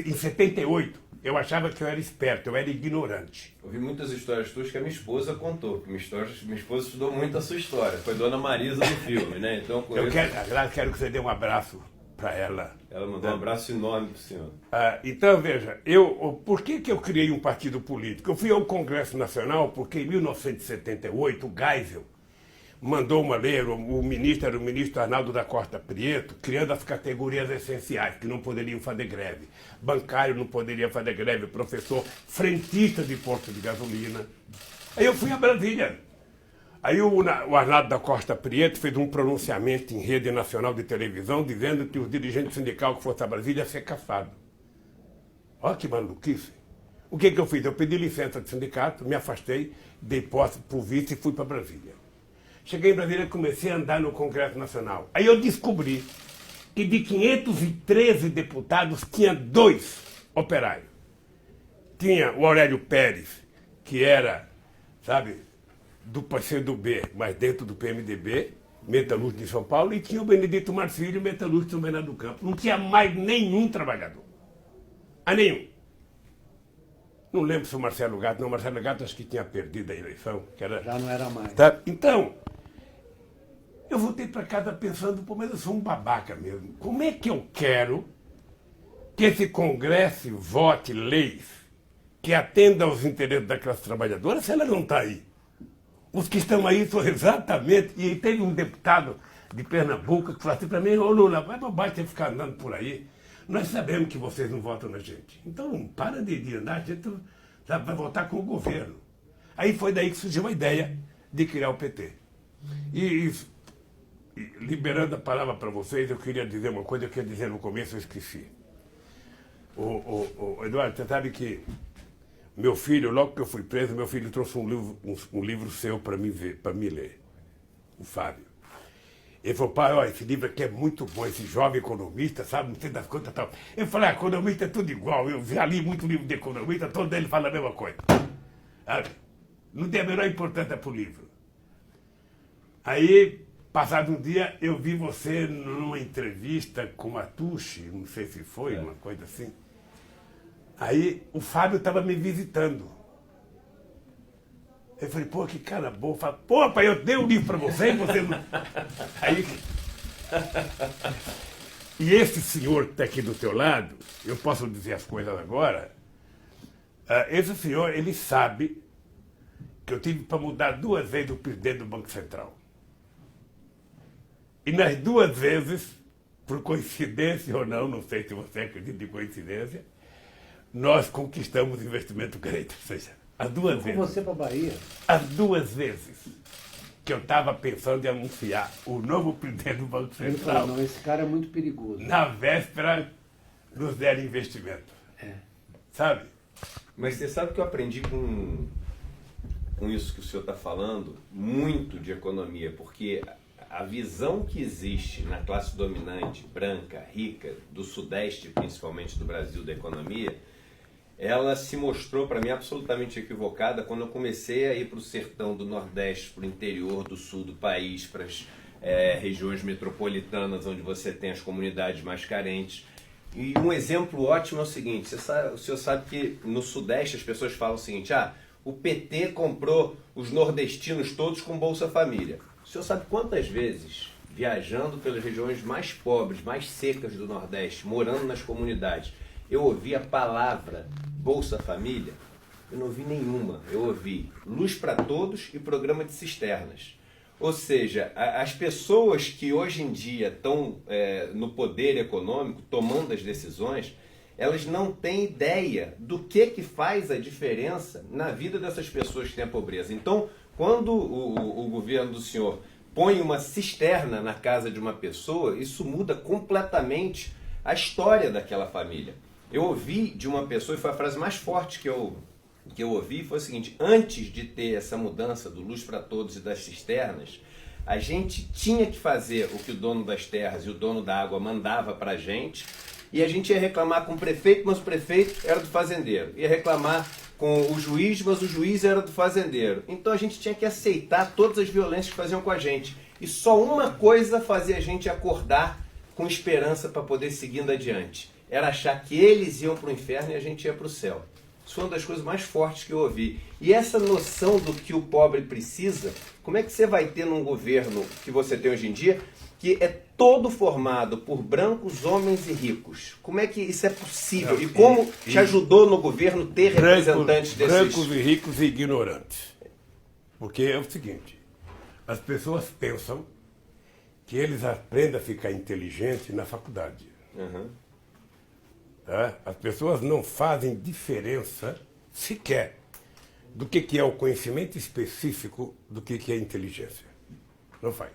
em 78, eu achava que eu era esperto, eu era ignorante. Eu vi muitas histórias tuas que a minha esposa contou, porque minha esposa estudou muito a sua história. Foi Dona Marisa no filme, né? Então, Quero que você dê um abraço para ela. Ela mandou um abraço enorme para o senhor. Então, veja, por que eu criei um partido político? Eu fui ao Congresso Nacional porque em 1978 o Geisel mandou uma lei, o ministro era o ministro Arnaldo da Costa Prieto, criando as categorias essenciais, que não poderiam fazer greve. Bancário não poderia fazer greve, professor, frentista de posto de gasolina. Aí eu fui a Brasília. Aí o Arnaldo da Costa Prieto fez um pronunciamento em rede nacional de televisão dizendo que os dirigentes sindicais que fossem a Brasília iam ser caçados. Olha que maluquice. O que eu fiz? Eu pedi licença de sindicato, me afastei, dei posse para o vice e fui para Brasília. Cheguei em Brasília e comecei a andar no Congresso Nacional. Aí eu descobri que de 513 deputados tinha 2 operários. Tinha o Aurélio Pérez, que era, sabe, do PCdoB, mas dentro do PMDB, metalúrgico de São Paulo, e tinha o Benedito Marcílio, metalúrgico de São Bernardo do Campo. Não tinha mais nenhum trabalhador. A nenhum. Não lembro se o Marcelo Gato, não, o Marcelo Gato acho que tinha perdido a eleição. Que era, Já não era mais. tá? Então, eu voltei para casa pensando, pô, mas eu sou um babaca mesmo. Como é que eu quero que esse Congresso vote leis que atendam aos interesses da classe trabalhadora se ela não está aí? Os que estão aí são exatamente... E teve um deputado de Pernambuco que falou assim para mim, ô Lula, vai bobagem você ficar andando por aí. Nós sabemos que vocês não votam na gente. Então, para de andar, a gente vai votar com o governo. Aí foi daí que surgiu a ideia de criar o PT. E liberando a palavra para vocês, eu queria dizer uma coisa que eu ia dizer no começo, eu esqueci. Eduardo, você sabe que meu filho, logo que eu fui preso, meu filho trouxe um livro seu para me ler, o Fábio. Ele falou, pai, ó, esse livro aqui é muito bom, esse jovem economista, sabe, não sei das contas e tal. Eu falei, economista é tudo igual, eu já li muito livro de economista, todo ele fala a mesma coisa. Sabe? Não tem a menor importância para o livro. Aí, passado um dia, eu vi você numa entrevista com a Tucci, não sei se foi, uma coisa assim. Aí o Fábio estava me visitando. Eu falei, pô, que cara bom. Falei, pô, pai, eu dei um livro para você e você não... Aí... E esse senhor que está aqui do teu lado, eu posso dizer as coisas agora, esse senhor, ele sabe que eu tive para mudar 2 vezes o presidente do Banco Central. E nas 2 vezes, por coincidência ou não sei se você acredita em coincidência, nós conquistamos investimento grande. Ou seja, as 2 vezes. Com você para a Bahia? As 2 vezes que eu estava pensando em anunciar o novo presidente do Banco Ele Central. falou, não, esse cara é muito perigoso. Na véspera, nos deram investimento. Sabe? Mas você sabe que eu aprendi com isso que o senhor está falando, muito de economia, porque a visão que existe na classe dominante, branca, rica, do Sudeste, principalmente do Brasil, da economia, ela se mostrou para mim absolutamente equivocada quando eu comecei a ir para o sertão do Nordeste, para o interior do Sul do país, para as regiões metropolitanas, onde você tem as comunidades mais carentes. E um exemplo ótimo é o seguinte, o senhor sabe que no Sudeste as pessoas falam o seguinte, o PT comprou os nordestinos todos com Bolsa Família. O senhor sabe quantas vezes, viajando pelas regiões mais pobres, mais secas do Nordeste, morando nas comunidades, eu ouvi a palavra Bolsa Família? Eu não ouvi nenhuma. Eu ouvi Luz para Todos e Programa de Cisternas. Ou seja, as pessoas que hoje em dia estão no poder econômico, tomando as decisões, elas não têm ideia do que faz a diferença na vida dessas pessoas que têm a pobreza. Então, quando o governo do senhor põe uma cisterna na casa de uma pessoa, isso muda completamente a história daquela família. Eu ouvi de uma pessoa, e foi a frase mais forte que eu ouvi, foi o seguinte: antes de ter essa mudança do Luz para Todos e das cisternas, a gente tinha que fazer o que o dono das terras e o dono da água mandava para a gente, e a gente ia reclamar com o prefeito, mas o prefeito era do fazendeiro. Ia reclamar com o juiz, mas o juiz era do fazendeiro. Então a gente tinha que aceitar todas as violências que faziam com a gente. E só uma coisa fazia a gente acordar com esperança para poder seguir adiante. Era achar que eles iam para o inferno e a gente ia para o céu. Isso foi uma das coisas mais fortes que eu ouvi. E essa noção do que o pobre precisa, como é que você vai ter num governo que você tem hoje em dia, que é todo formado por brancos, homens e ricos? Como é que isso é possível? E como te ajudou no governo ter representantes desses... Brancos e ricos e ignorantes. Porque é o seguinte, as pessoas pensam que eles aprendem a ficar inteligente na faculdade. Uhum. Tá? As pessoas não fazem diferença sequer do que é o conhecimento específico do que é inteligência. Não faz.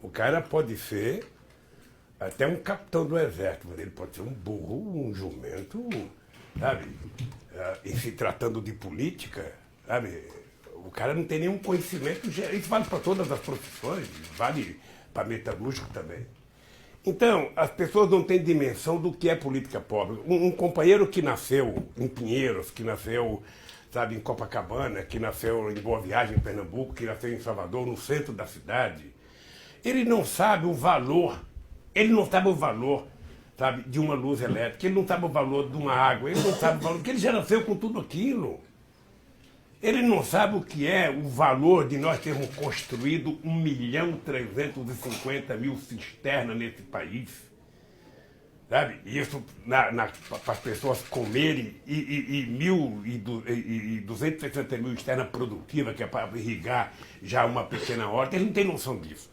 O cara pode ser até um capitão do exército, mas ele pode ser um burro, um jumento, sabe? E se tratando de política, sabe? O cara não tem nenhum conhecimento. Isso vale para todas as profissões, vale para metalúrgico também. Então, as pessoas não têm dimensão do que é política pobre. Um companheiro que nasceu em Pinheiros, que nasceu, sabe, em Copacabana, que nasceu em Boa Viagem, em Pernambuco, que nasceu em Salvador, no centro da cidade, Ele não sabe o valor, sabe, de uma luz elétrica, ele não sabe o valor de uma água, ele não sabe o valor, porque ele já nasceu com tudo aquilo. Ele não sabe o que é o valor de nós termos construído 1.350.000 cisternas nesse país. Sabe? Isso para as pessoas comerem e 260.000 cisternas produtivas, que é para irrigar já uma pequena horta. Eles não têm noção disso.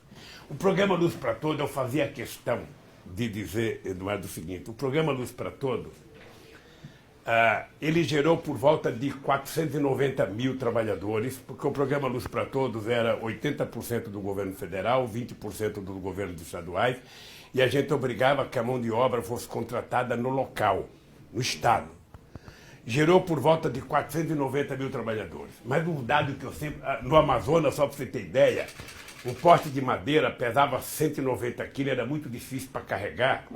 O programa Luz para Todos, eu fazia questão de dizer, Eduardo, o seguinte: o programa Luz para Todos, ele gerou por volta de 490.000 trabalhadores, porque o programa Luz para Todos era 80% do governo federal, 20% do governo dos estaduais, e a gente obrigava que a mão de obra fosse contratada no local, no estado. Gerou por volta de 490.000 trabalhadores. Mas um dado que eu sempre... No Amazonas, só para você ter ideia, um poste de madeira pesava 190 quilos, era muito difícil para carregar.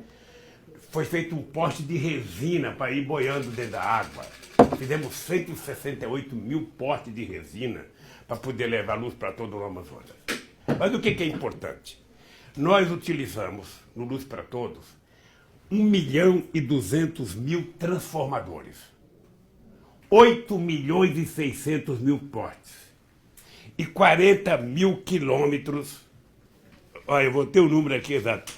Foi feito um poste de resina para ir boiando dentro da água. Fizemos 168.000 postes de resina para poder levar luz para todo o Amazonas. Mas o que é importante? Nós utilizamos, no Luz para Todos, 1.200.000 transformadores, 8.600.000 postes e 40.000 quilômetros, olha, eu vou ter o número aqui exato,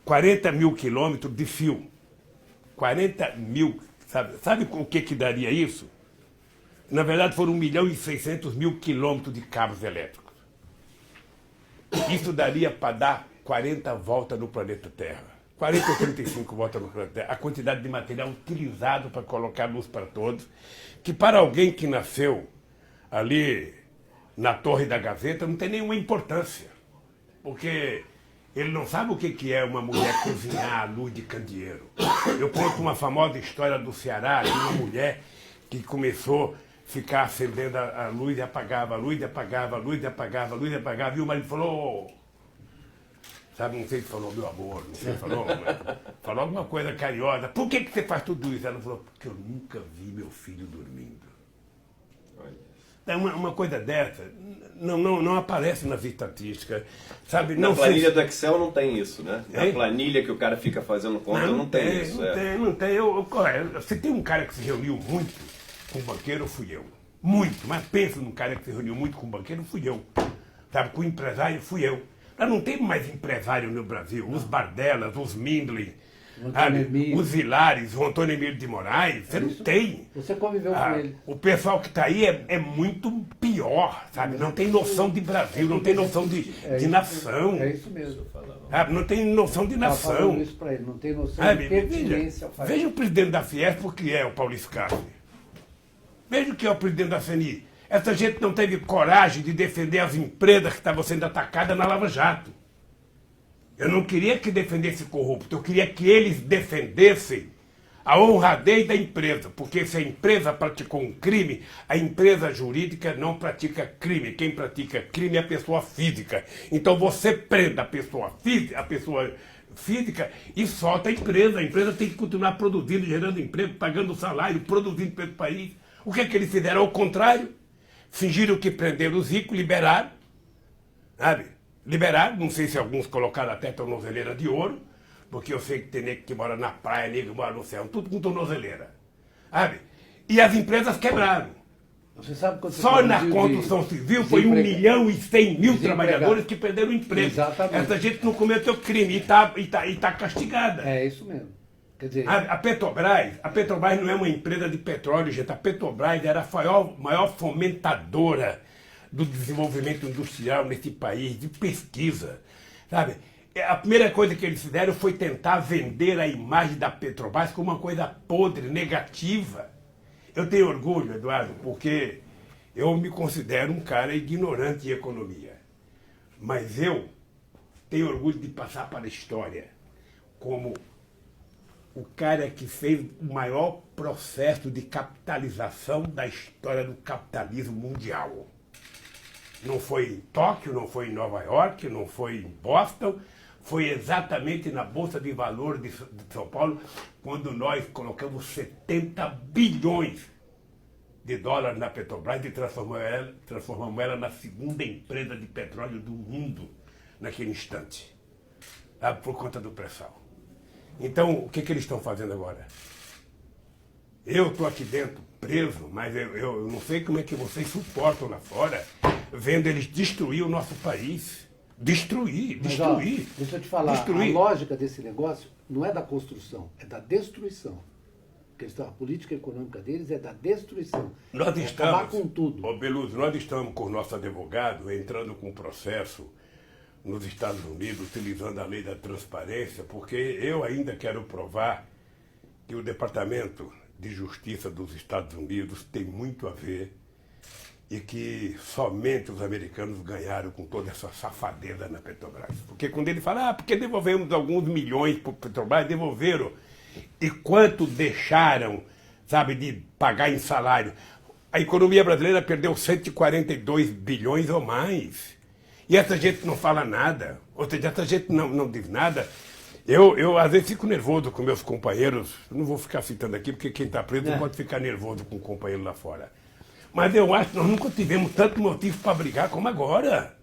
40.000 quilômetros de fio. 40.000, sabe o que daria isso? Na verdade foram 1.600.000 quilômetros de cabos elétricos. Isso daria para dar 40 voltas no planeta Terra. 40 ou 35 voltas no planeta Terra. A quantidade de material utilizado para colocar luz para todos, que para alguém que nasceu ali na Torre da Gazeta não tem nenhuma importância. Porque ele não sabe o que é uma mulher cozinhar à luz de candeeiro. Eu conto uma famosa história do Ceará, de uma mulher que começou a ficar acendendo a luz e apagava, a luz e apagava, a luz e apagava, a luz e apagava. E o marido falou, sabe, não sei se falou meu amor, não sei se falou, mas falou alguma coisa carinhosa. Por que você faz tudo isso? Ela falou, porque eu nunca vi meu filho dormindo. Uma coisa dessa não aparece nas estatísticas, sabe? Na planilha do Excel não tem isso, né? Na planilha que o cara fica fazendo conta não tem isso. Não tem. Se tem um cara que se reuniu muito com o banqueiro, fui eu. Muito, mas pensa num cara que se reuniu muito com o banqueiro, fui eu. Sabe, com o empresário, fui eu. Nós não temos mais empresário no Brasil. Os Bardelas, os Mindlin, os Vilares, o Antônio Emílio de Moraes, você não tem. Você conviveu com ele. O pessoal que está aí é muito pior, sabe? Não tem noção de Brasil, não tem noção de nação. É isso mesmo. Não tem noção de nação. Isso para ele, não tem noção de pertinência. Veja o presidente da Fiesp, o que é o Paulo Scarfe. Veja o que é o presidente da CNI. Essa gente não teve coragem de defender as empresas que estavam sendo atacadas na Lava Jato. Eu não queria que defendesse corrupto, eu queria que eles defendessem a honradez da empresa, porque se a empresa praticou um crime, a empresa jurídica não pratica crime. Quem pratica crime é a pessoa física. Então você prenda a pessoa física e solta a empresa tem que continuar produzindo, gerando emprego, pagando salário, produzindo para o país. O que é que eles fizeram? Ao contrário, fingiram que prenderam os ricos, liberaram, sabe? Liberaram, não sei se alguns colocaram até tornozeleira de ouro, porque eu sei que tem nego que mora na praia, nego que mora no céu, tudo com tornozeleira, sabe? E as empresas quebraram. Você sabe quanto só na construção civil foi 1.100.000 trabalhadores que perderam o emprego. Exatamente. Essa gente não cometeu crime e tá castigada. É isso mesmo. Quer dizer, a Petrobras não é uma empresa de petróleo, gente. A Petrobras era a maior fomentadora do desenvolvimento industrial nesse país, de pesquisa, sabe? A primeira coisa que eles fizeram foi tentar vender a imagem da Petrobras como uma coisa podre, negativa. Eu tenho orgulho, Eduardo, porque eu me considero um cara ignorante em economia. Mas eu tenho orgulho de passar para a história como o cara que fez o maior processo de capitalização da história do capitalismo mundial. Não foi em Tóquio, não foi em Nova York, não foi em Boston, foi exatamente na Bolsa de Valores de São Paulo, quando nós colocamos 70 bilhões de dólares na Petrobras e transformamos ela na segunda empresa de petróleo do mundo. naquele instante, sabe, por conta do pré-sal. Então, o que eles estão fazendo agora? Eu estou aqui dentro, preso, mas eu não sei como é que vocês suportam lá fora, vendo eles destruir o nosso país. Destruir. Deixa eu te falar, a lógica desse negócio não é da construção, é da destruição. A política econômica deles é da destruição. Nós estamos, acabar com tudo. Ô Beluso, nós estamos com o nosso advogado entrando com um processo nos Estados Unidos, utilizando a lei da transparência, porque eu ainda quero provar que o Departamento de Justiça dos Estados Unidos tem muito a ver e que somente os americanos ganharam com toda essa safadeza na Petrobras. Porque quando ele fala, porque devolvemos alguns milhões para o Petrobras, devolveram. E quanto deixaram, sabe, de pagar em salário? A economia brasileira perdeu 142 bilhões ou mais. E essa gente não fala nada. Ou seja, essa gente não diz nada. Eu às vezes fico nervoso com meus companheiros. Não vou ficar citando aqui, porque quem está preso não pode ficar nervoso com o companheiro lá fora. Mas eu acho que nós nunca tivemos tanto motivo para brigar como agora.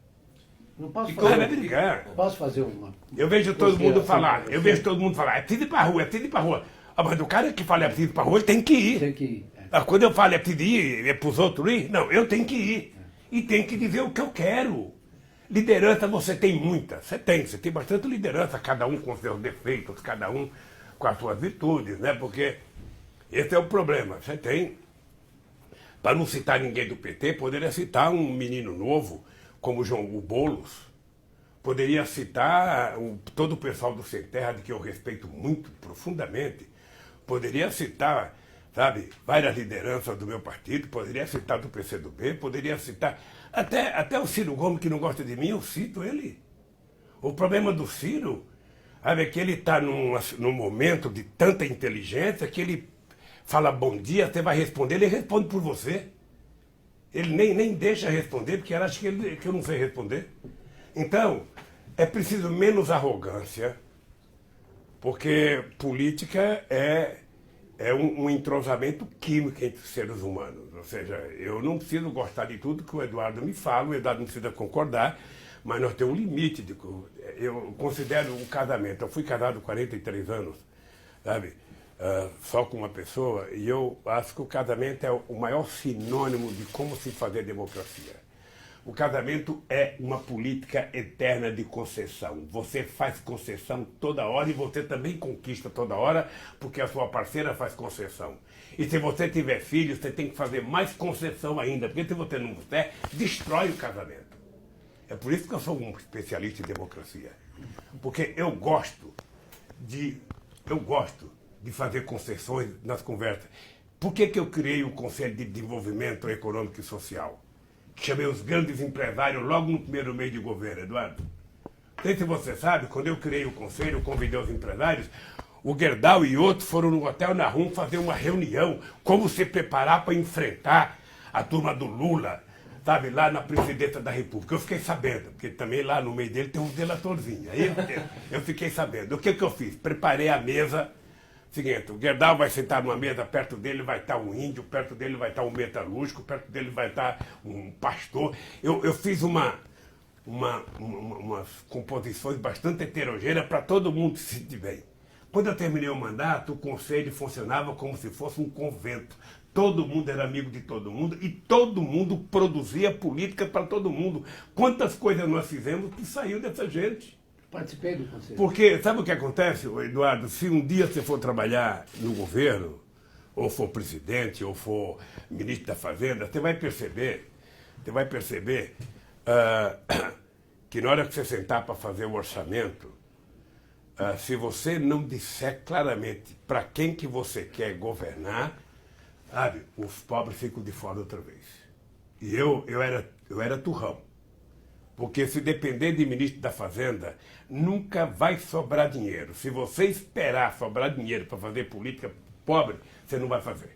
Não posso vai brigar. Posso fazer uma... Eu vejo todo mundo falar, é preciso ir para a rua, é preciso ir para a rua. Ah, mas o cara que fala é preciso ir para a rua, ele tem que ir. Tem que ir. Quando eu falo é preciso ir, é para os outros ir, não, eu tenho que ir. E tenho que dizer o que eu quero. Liderança você tem muita, você tem bastante liderança, cada um com seus defeitos, cada um com as suas virtudes, né? Porque esse é o problema, você tem. Para não citar ninguém do PT, poderia citar um menino novo, como o Boulos, poderia citar todo o pessoal do Sem Terra, de que eu respeito muito profundamente, poderia citar, sabe, várias lideranças do meu partido, poderia citar do PCdoB, poderia citar até o Ciro Gomes, que não gosta de mim, eu cito ele. O problema do Ciro, sabe, é que ele está num momento de tanta inteligência que ele fala bom dia, você vai responder, ele responde por você. Ele nem deixa responder, porque ela acha que eu não sei responder. Então, é preciso menos arrogância, porque política é um entrosamento químico entre os seres humanos. Ou seja, eu não preciso gostar de tudo que o Eduardo me fala, o Eduardo não precisa concordar, mas nós temos um limite. Eu considero um casamento. Eu fui casado 43 anos, sabe? Só com uma pessoa, e eu acho que o casamento é o maior sinônimo de como se fazer democracia. O casamento é uma política eterna de concessão. Você faz concessão toda hora e você também conquista toda hora, porque a sua parceira faz concessão. E se você tiver filhos, você tem que fazer mais concessão ainda, porque se você não fizer, destrói o casamento. É por isso que eu sou um especialista em democracia. Porque eu gosto de fazer concessões nas conversas. Por que eu criei o Conselho de Desenvolvimento Econômico e Social? Que chamei os grandes empresários logo no primeiro mês de governo, Eduardo. Não sei se você sabe, quando eu criei o Conselho, eu convidei os empresários, o Gerdau e outros foram no Hotel Nahum fazer uma reunião, como se preparar para enfrentar a turma do Lula, sabe, lá na presidência da República. Eu fiquei sabendo, porque também lá no meio dele tem um delatorzinho. Aí eu fiquei sabendo. O que eu fiz? Preparei a mesa. Seguinte, o Gerdau vai sentar numa mesa, perto dele vai estar um índio, perto dele vai estar um metalúrgico, perto dele vai estar um pastor. Eu fiz umas composições bastante heterogêneas para todo mundo se sentir bem. Quando eu terminei o mandato, o conselho funcionava como se fosse um convento. Todo mundo era amigo de todo mundo e todo mundo produzia política para todo mundo. Quantas coisas nós fizemos que saiu dessa gente? Participei do conselho. Porque, sabe o que acontece, Eduardo? Se um dia você for trabalhar no governo, ou for presidente, ou for ministro da Fazenda, você vai perceber que na hora que você sentar para fazer o orçamento, se você não disser claramente para quem que você quer governar, sabe, os pobres ficam de fora outra vez. E eu era turrão. Porque se depender de ministro da Fazenda, nunca vai sobrar dinheiro. Se você esperar sobrar dinheiro para fazer política pobre, você não vai fazer.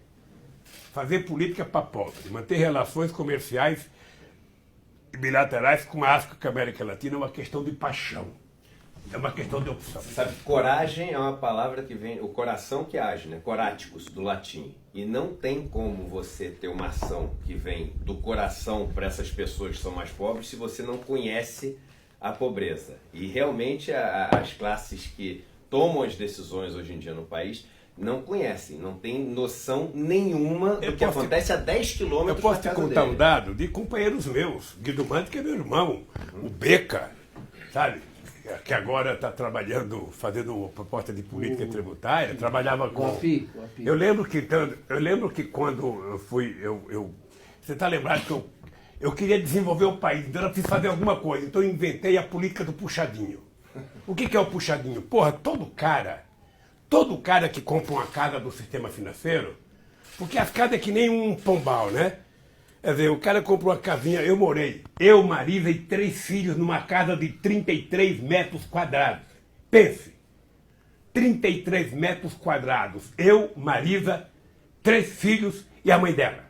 Fazer política para pobre, manter relações comerciais e bilaterais com a África e com a América Latina é uma questão de paixão. É uma questão de opção. Sabe, coragem é uma palavra que vem, o coração que age, né? Coraticus, do latim. E não tem como você ter uma ação que vem do coração para essas pessoas que são mais pobres se você não conhece a pobreza. E realmente as classes que tomam as decisões hoje em dia no país não conhecem, não têm noção nenhuma do que acontece a 10 quilômetros. Eu posso te contar um dado de companheiros meus, Guido Mante, que é meu irmão, o Beca, sabe? Que agora está trabalhando, fazendo proposta de política tributária, trabalhava com... O API. Eu lembro que quando eu fui... Você está lembrado que eu queria desenvolver o país, então eu preciso fazer alguma coisa. Então eu inventei a política do puxadinho. O que é o puxadinho? Porra, todo cara que compra uma casa do sistema financeiro, porque as casas é que nem um pombal, né? Quer dizer, o cara comprou uma casinha, eu, Marisa e 3 filhos numa casa de 33 metros quadrados. Pense, 33 metros quadrados. Eu, Marisa, 3 filhos e a mãe dela.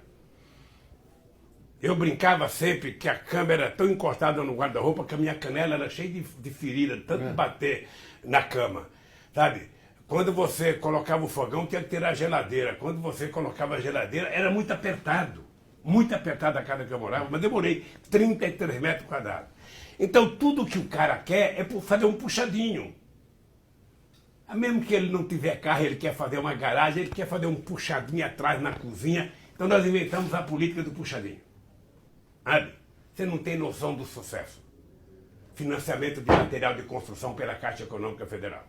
Eu brincava sempre que a cama era tão encostada no guarda-roupa que a minha canela era cheia de ferida, tanto bater na cama, sabe? Quando você colocava o fogão, tinha que ter a geladeira. Quando você colocava a geladeira, era muito apertado. Muito apertada a casa que eu morava, mas demorei 33 metros quadrados. Então, tudo que o cara quer é fazer um puxadinho. Mesmo que ele não tiver carro, ele quer fazer uma garagem, ele quer fazer um puxadinho atrás na cozinha. Então, nós inventamos a política do puxadinho. Sabe? Você não tem noção do sucesso. Financiamento de material de construção pela Caixa Econômica Federal.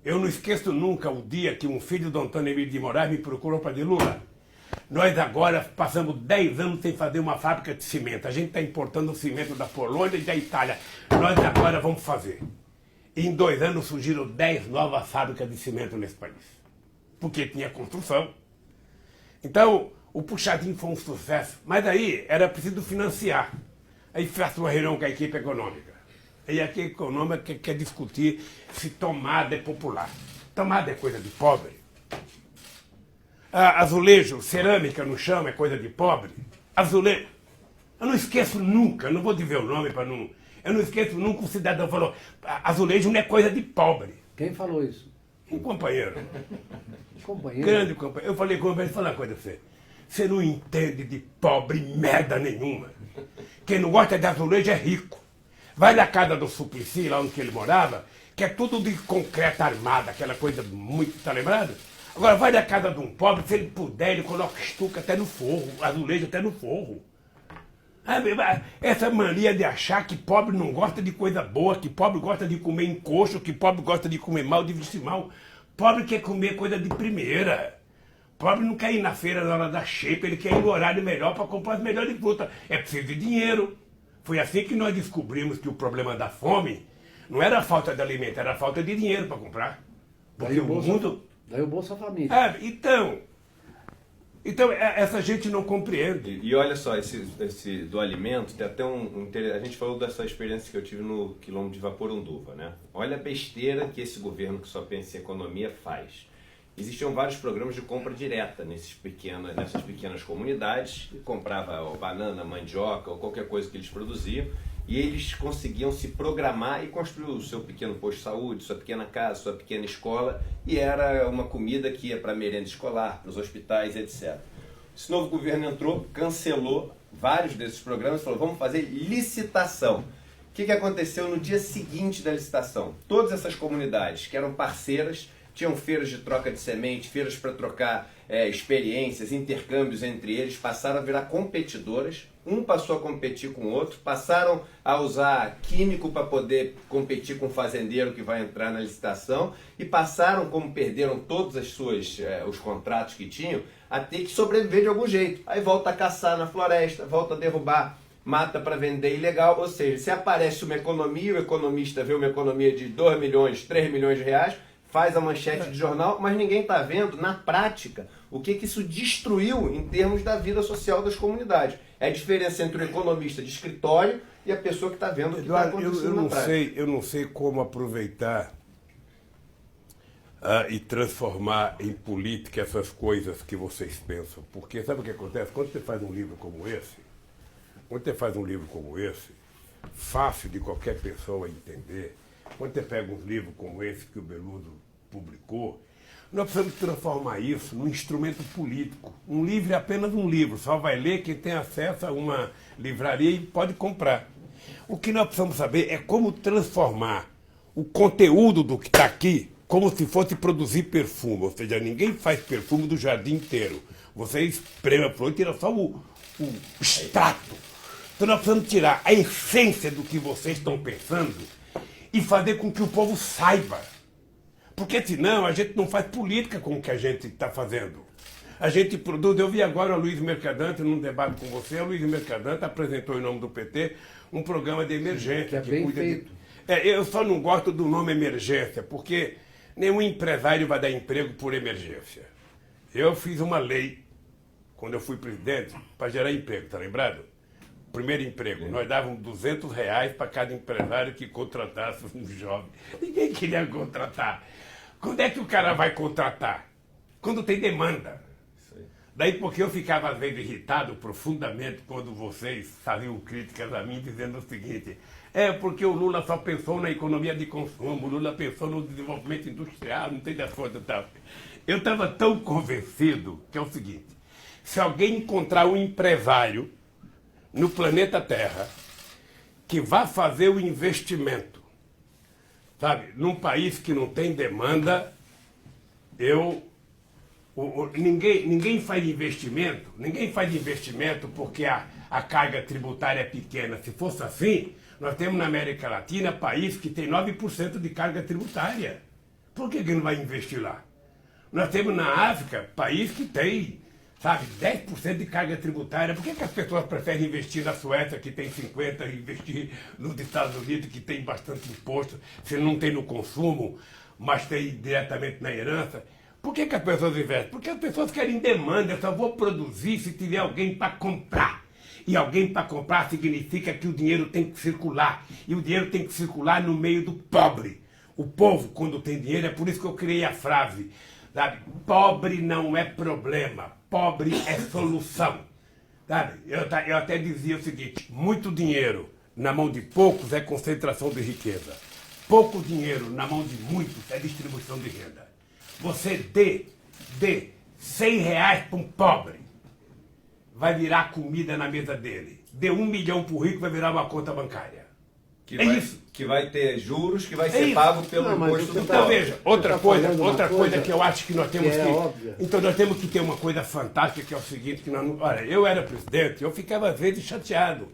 Eu não esqueço nunca o dia que um filho do Antônio Emílio de Moraes me procurou para dizer: Lula, nós agora passamos 10 anos sem fazer uma fábrica de cimento. A gente está importando cimento da Polônia e da Itália. Nós agora vamos fazer. E em 2 anos surgiram 10 novas fábricas de cimento nesse país. Porque tinha construção. Então, o puxadinho foi um sucesso. Mas aí era preciso financiar. Aí faço uma reunião com a equipe econômica. E a equipe econômica quer discutir se tomada é popular. Tomada é coisa de pobre. Azulejo, cerâmica no chão é coisa de pobre. Azulejo. Eu não esqueço nunca, eu não vou dizer o nome para não... Eu não esqueço nunca, o cidadão falou: azulejo não é coisa de pobre. Quem falou isso? Um companheiro. Companheiro? Grande companheiro. Eu falei com ele: vou falar uma coisa pra você. Você não entende de pobre merda nenhuma. Quem não gosta de azulejo é rico. Vai na casa do Suplicy, lá onde ele morava, que é tudo de concreto armado, aquela coisa muito, tá lembrado? Agora vai na casa de um pobre, se ele puder, ele coloca estuca até no forro, azulejo até no forro. Essa mania de achar que pobre não gosta de coisa boa, que pobre gosta de comer encoxo, que pobre gosta de comer mal, de vestir mal. Pobre quer comer coisa de primeira. Pobre não quer ir na feira na hora da xepa, ele quer ir no horário melhor para comprar as melhores frutas. É preciso de dinheiro. Foi assim que nós descobrimos que o problema da fome não era a falta de alimento, era a falta de dinheiro para comprar. Porque o mundo... Daí o Bolsa Família. Então, essa gente não compreende. E olha só, esse do alimento, tem até a gente falou dessa experiência que eu tive no quilômetro de Vaporunduva, né? Olha a besteira que esse governo que só pensa em economia faz. Existiam vários programas de compra direta nessas pequenas comunidades, que comprava banana, mandioca ou qualquer coisa que eles produziam, e eles conseguiam se programar e construir o seu pequeno posto de saúde, sua pequena casa, sua pequena escola, e era uma comida que ia para a merenda escolar, para os hospitais, etc. Esse novo governo entrou, cancelou vários desses programas, falou: vamos fazer licitação. O que aconteceu no dia seguinte da licitação? Todas essas comunidades que eram parceiras, tinham feiras de troca de semente, feiras para trocar experiências, intercâmbios entre eles, passaram a virar competidoras. Um passou a competir com o outro, passaram a usar químico para poder competir com o fazendeiro que vai entrar na licitação e passaram, como perderam todos os contratos que tinham, a ter que sobreviver de algum jeito. Aí volta a caçar na floresta, volta a derrubar mata para vender ilegal, ou seja, se aparece uma economia, o economista vê uma economia de 2 milhões, 3 milhões de reais, faz a manchete de jornal, mas ninguém está vendo, na prática, o que isso destruiu em termos da vida social das comunidades. É a diferença entre o economista de escritório e a pessoa que está vendo o que está acontecendo na prática. Eu não sei como aproveitar e transformar em política essas coisas que vocês pensam. Porque sabe o que acontece? Quando você faz um livro como esse, fácil de qualquer pessoa entender. Quando você pega um livro como esse que o Beluso publicou, nós precisamos transformar isso num instrumento político. Um livro é apenas um livro, só vai ler quem tem acesso a uma livraria e pode comprar. O que nós precisamos saber é como transformar o conteúdo do que está aqui como se fosse produzir perfume. Ou seja, ninguém faz perfume do jardim inteiro. Você espreme a flor e tira só o extrato. Então nós precisamos tirar a essência do que vocês estão pensando e fazer com que o povo saiba. Porque senão a gente não faz política com o que a gente está fazendo. A gente produz. Eu vi agora o Luiz Mercadante, num debate com você, o Luiz Mercadante apresentou em nome do PT um programa de emergência. Que é bem feito. Eu só não gosto do nome emergência, porque nenhum empresário vai dar emprego por emergência. Eu fiz uma lei, quando eu fui presidente, para gerar emprego, tá lembrado? Primeiro emprego, nós dávamos R$200 para cada empresário que contratasse um jovem. Ninguém queria contratar. Quando é que o cara vai contratar? Quando tem demanda. Daí porque eu ficava às vezes irritado profundamente quando vocês faziam críticas a mim dizendo o seguinte: porque o Lula só pensou na economia de consumo, o Lula pensou no desenvolvimento industrial, não tem das coisas e tal. Eu estava tão convencido que é o seguinte: se alguém encontrar um empresário no planeta Terra que vá fazer o investimento, sabe, num país que não tem demanda, ninguém faz investimento porque a carga tributária é pequena. Se fosse assim, nós temos na América Latina país que tem 9% de carga tributária. Por que não vai investir lá? Nós temos na África país que tem, sabe, 10% de carga tributária. Por que as pessoas preferem investir na Suécia, que tem 50%, e investir nos Estados Unidos, que tem bastante imposto, se não tem no consumo, mas tem diretamente na herança? Por que as pessoas investem? Porque as pessoas querem demanda. Eu só vou produzir se tiver alguém para comprar. E alguém para comprar significa que o dinheiro tem que circular. E o dinheiro tem que circular no meio do pobre. O povo, quando tem dinheiro, é por isso que eu criei a frase, sabe? Pobre não é problema, pobre é solução. Sabe? Eu até dizia o seguinte: muito dinheiro na mão de poucos é concentração de riqueza. Pouco dinheiro na mão de muitos é distribuição de renda. Você dê R$100 para um pobre, vai virar comida na mesa dele. Dê 1 milhão para o rico, vai virar uma conta bancária. Isso. Que vai ter juros, que vai ser pago pelo imposto do Então pobre. veja, outra coisa que eu acho que nós temos que... óbvia. Então nós temos que ter uma coisa fantástica, que é o seguinte, que nós não... Olha, eu era presidente, eu ficava às vezes chateado.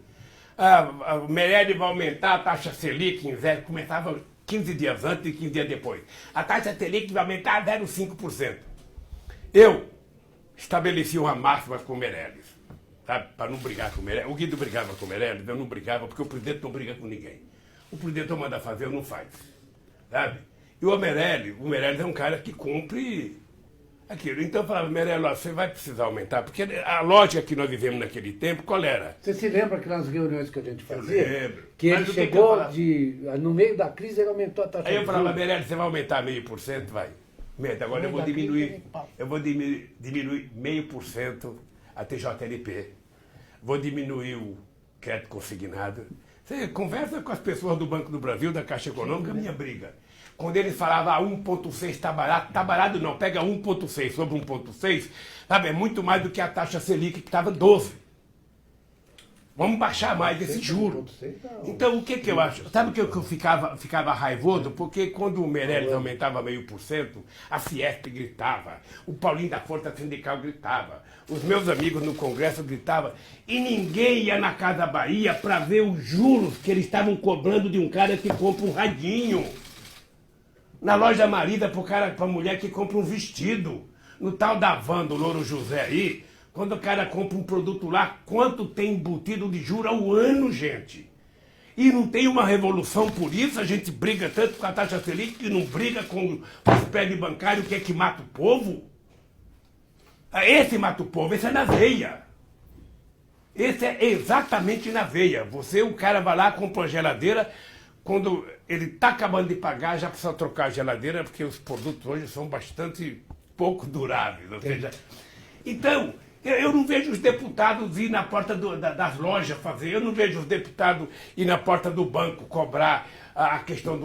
O Meirelles vai aumentar a taxa Selic em zero, começava 15 dias antes e 15 dias depois. A taxa Selic vai aumentar a 0,5%. Eu estabeleci uma máxima com o Meirelles, sabe, para não brigar com o Meirelles. O Guido brigava com o Meirelles, eu não brigava, porque o presidente não briga com ninguém. O presidente manda fazer, eu não faz, sabe? E o Meirelles é um cara que cumpre aquilo. Então eu falava: Meirelles, você vai precisar aumentar, porque a lógica que nós vivemos naquele tempo, qual era? Você se lembra aquelas reuniões que a gente fazia? Eu lembro. Que Mas ele o que chegou eu falava? no meio da crise, ele aumentou a taxa Aí eu de falava: juros. Meirelles, você vai aumentar 0,5%? Vai. Agora eu vou diminuir, diminuir 0,5% a TJLP. Vou diminuir o crédito consignado. Você conversa com as pessoas do Banco do Brasil, da Caixa Econômica, minha briga. Quando eles falavam 1,6 está barato não, pega 1,6 sobre 1,6, sabe, é muito mais do que a taxa Selic, que estava 12. Vamos baixar mais esse juro. Então, o que eu acho? Sabe o que eu ficava raivoso? Porque quando o Meirelles aumentava 0,5%, a Fiesp gritava, o Paulinho da Força Sindical gritava, os meus amigos no Congresso gritavam, e ninguém ia na Casa Bahia para ver os juros que eles estavam cobrando de um cara que compra um radinho. Na loja Marida, para a mulher que compra um vestido. No tal da van do Louro José aí, quando o cara compra um produto lá, quanto tem embutido de juros ao ano, gente? E não tem uma revolução por isso? A gente briga tanto com a taxa Selic que não briga com o spread bancário, que é que mata o povo? Esse mata o povo, esse é na veia. Esse é exatamente na veia. O cara vai lá, compra uma geladeira, quando ele está acabando de pagar, já precisa trocar a geladeira, porque os produtos hoje são bastante pouco duráveis. Ou seja, então, eu não vejo os deputados ir na porta das lojas fazer, eu não vejo os deputados ir na porta do banco cobrar a questão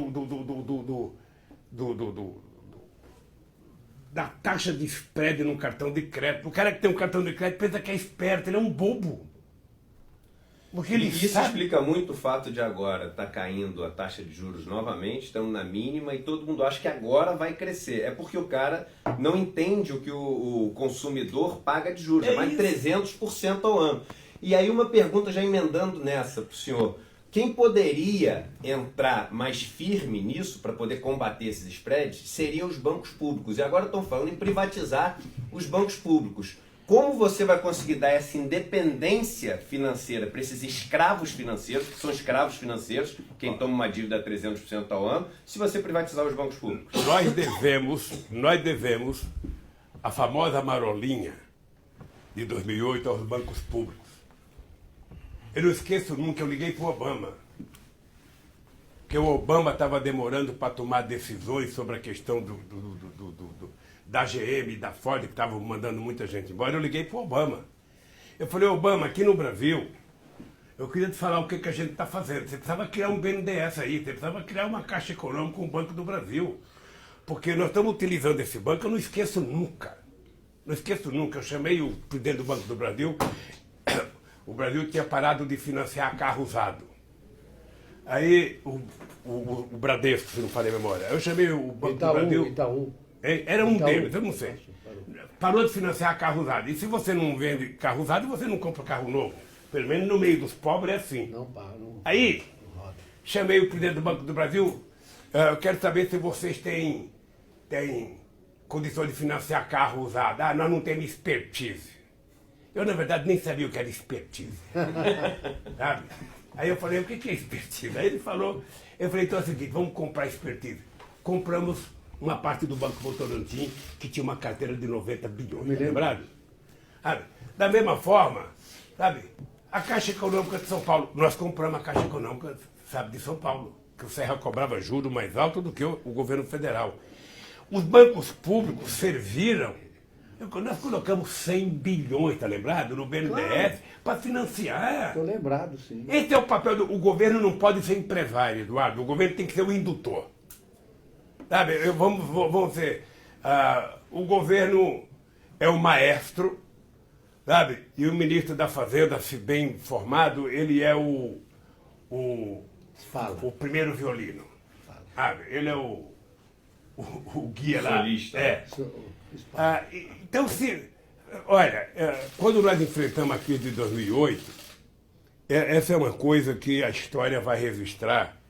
da taxa de spread no cartão de crédito. O cara que tem um cartão de crédito pensa que é esperto, ele é um bobo. Porque E ele isso sabe... explica muito o fato de agora estar caindo a taxa de juros novamente, estamos na mínima e todo mundo acha que agora vai crescer. É porque o cara não entende o que o consumidor paga de juros, é mais de 300% ao ano. E aí uma pergunta já emendando nessa para o senhor. Quem poderia entrar mais firme nisso para poder combater esses spreads seriam os bancos públicos. E agora estão falando em privatizar os bancos públicos. Como você vai conseguir dar essa independência financeira para esses escravos financeiros, que são escravos financeiros, quem toma uma dívida a 300% ao ano, se você privatizar os bancos públicos? Nós devemos a famosa marolinha de 2008 aos bancos públicos. Eu não esqueço nunca, eu liguei para o Obama, porque o Obama estava demorando para tomar decisões sobre a questão da GM, da Ford, que estavam mandando muita gente embora. Eu liguei para o Obama. Eu falei, Obama, aqui no Brasil, eu queria te falar o que a gente está fazendo. Você precisava criar um BNDES aí, você precisava criar uma Caixa Econômica com o Banco do Brasil. Porque nós estamos utilizando esse banco, eu não esqueço nunca. Não esqueço nunca. Eu chamei o presidente do Banco do Brasil. O Brasil tinha parado de financiar carro usado. Aí o Bradesco, se não falei a memória. Eu chamei o Banco do Brasil. Itaú. Era um deles, eu não sei. Parou de financiar carro usado. E se você não vende carro usado, você não compra carro novo. Pelo menos no meio dos pobres é assim. Não para, não. Aí, chamei o presidente do Banco do Brasil. Eu quero saber se vocês têm condições de financiar carro usado. Ah, nós não temos expertise. Eu, na verdade, nem sabia o que era expertise. Sabe? Aí eu falei, o que é expertise? Aí ele falou, eu falei, então é o seguinte, vamos comprar expertise. Compramos uma parte do Banco Votorantim, que tinha uma carteira de 90 bilhões, tá lembrado? Sabe? Da mesma forma, sabe, a Caixa Econômica de São Paulo, nós compramos a Caixa Econômica, sabe, de São Paulo, que o Serra cobrava juros mais alto do que o governo federal. Os bancos públicos serviram. Nós colocamos 100 bilhões, tá lembrado? No BNDES, claro, para financiar. Estou lembrado, sim. Esse é o papel do... O governo não pode ser empresário, Eduardo. O governo tem que ser o indutor. Sabe, vamos dizer, o governo é o maestro, sabe? E o ministro da Fazenda, se bem informado, ele é o primeiro violino. Sabe? Ele é o guia lá. Solista. É. Então, olha, quando nós enfrentamos a crise de 2008, essa é uma coisa que a história vai registrar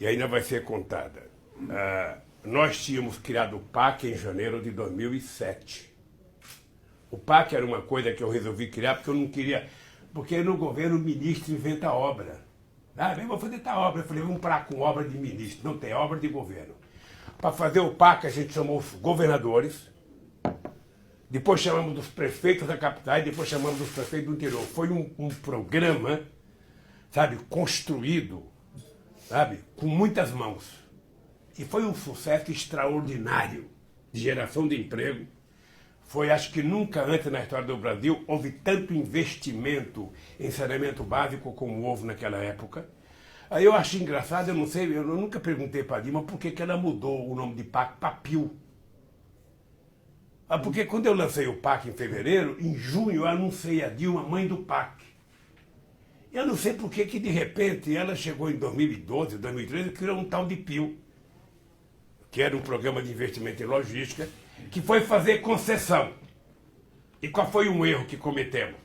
e ainda vai ser contada. Nós tínhamos criado o PAC em janeiro de 2007. O PAC era uma coisa que eu resolvi criar porque eu não queria... Porque no governo o ministro inventa obra. Eu vou fazer tal obra. Eu falei, vamos parar com obra de ministro. Não tem obra de governo. Para fazer o PAC, a gente chamou os governadores, depois chamamos dos prefeitos da capital e depois chamamos dos prefeitos do interior. Foi um programa, sabe, construído, sabe, com muitas mãos. E foi um sucesso extraordinário de geração de emprego. Foi, acho que nunca antes na história do Brasil, houve tanto investimento em saneamento básico como houve naquela época. Aí eu acho engraçado, eu não sei, eu nunca perguntei para a Dilma por que ela mudou o nome de PAC para PIL. Porque quando eu lancei o PAC em fevereiro, em junho eu anunciei a Dilma mãe do PAC. Eu não sei por que de repente ela chegou em 2012, 2013 e criou um tal de PIL, que era um programa de investimento em logística, que foi fazer concessão. E qual foi um erro que cometemos?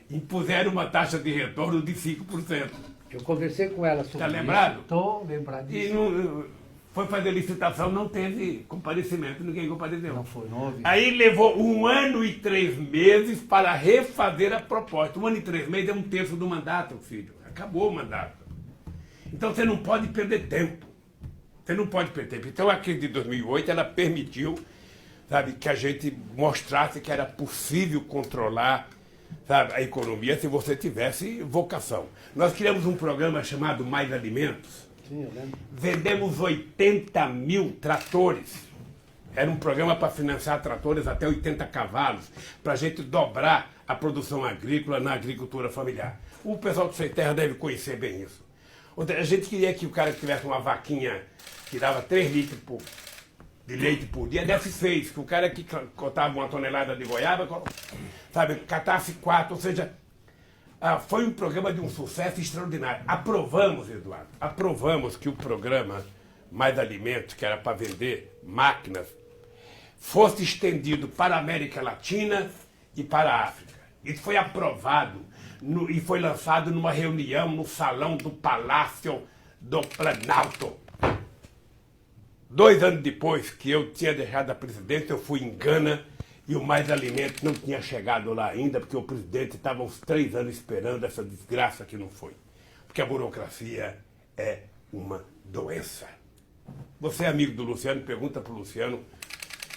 Impuseram uma taxa de retorno de 5%. Eu conversei com ela sobre isso. Está lembrado? Estou lembrado disso. E não, foi fazer licitação, não teve comparecimento, ninguém compareceu. Não foi, não houve. Aí levou 1 ano e 3 meses para refazer a proposta. 1 ano e 3 meses é 1/3 do mandato, filho. Acabou o mandato. Então você não pode perder tempo. Você não pode perder tempo. Então a crise de 2008, ela permitiu, sabe, que a gente mostrasse que era possível controlar, sabe, a economia se você tivesse vocação. Nós criamos um programa chamado Mais Alimentos. Sim, eu lembro. Vendemos 80 mil tratores. Era um programa para financiar tratores até 80 cavalos, para a gente dobrar a produção agrícola na agricultura familiar. O pessoal do Sem Terra deve conhecer bem isso. A gente queria que o cara que tivesse uma vaquinha que dava 3 litros de leite por dia, desse 6, que o cara que cortava 1 tonelada de goiaba, sabe, catasse 4, ou seja, Foi um programa de um sucesso extraordinário. Aprovamos, Eduardo, aprovamos que o programa Mais Alimentos, que era para vender máquinas, fosse estendido para a América Latina e para a África. Isso foi aprovado e foi lançado numa reunião no salão do Palácio do Planalto. 2 anos depois que eu tinha deixado a presidência, eu fui em Gana e o Mais Alimentos não tinha chegado lá ainda, porque o presidente estava uns 3 anos esperando essa desgraça que não foi. Porque a burocracia é uma doença. Você é amigo do Luciano, pergunta para o Luciano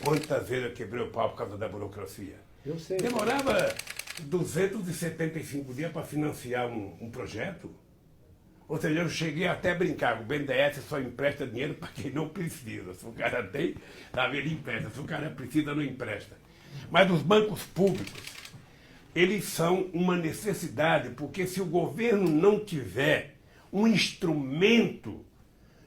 quantas vezes eu quebrei o pau por causa da burocracia. Eu sei. Demorava 275 dias para financiar um projeto. Ou seja, eu cheguei até a brincar, o BNDES só empresta dinheiro para quem não precisa. Se o cara tem, ele empresta. Se o cara precisa, não empresta. Mas os bancos públicos, eles são uma necessidade, porque se o governo não tiver um instrumento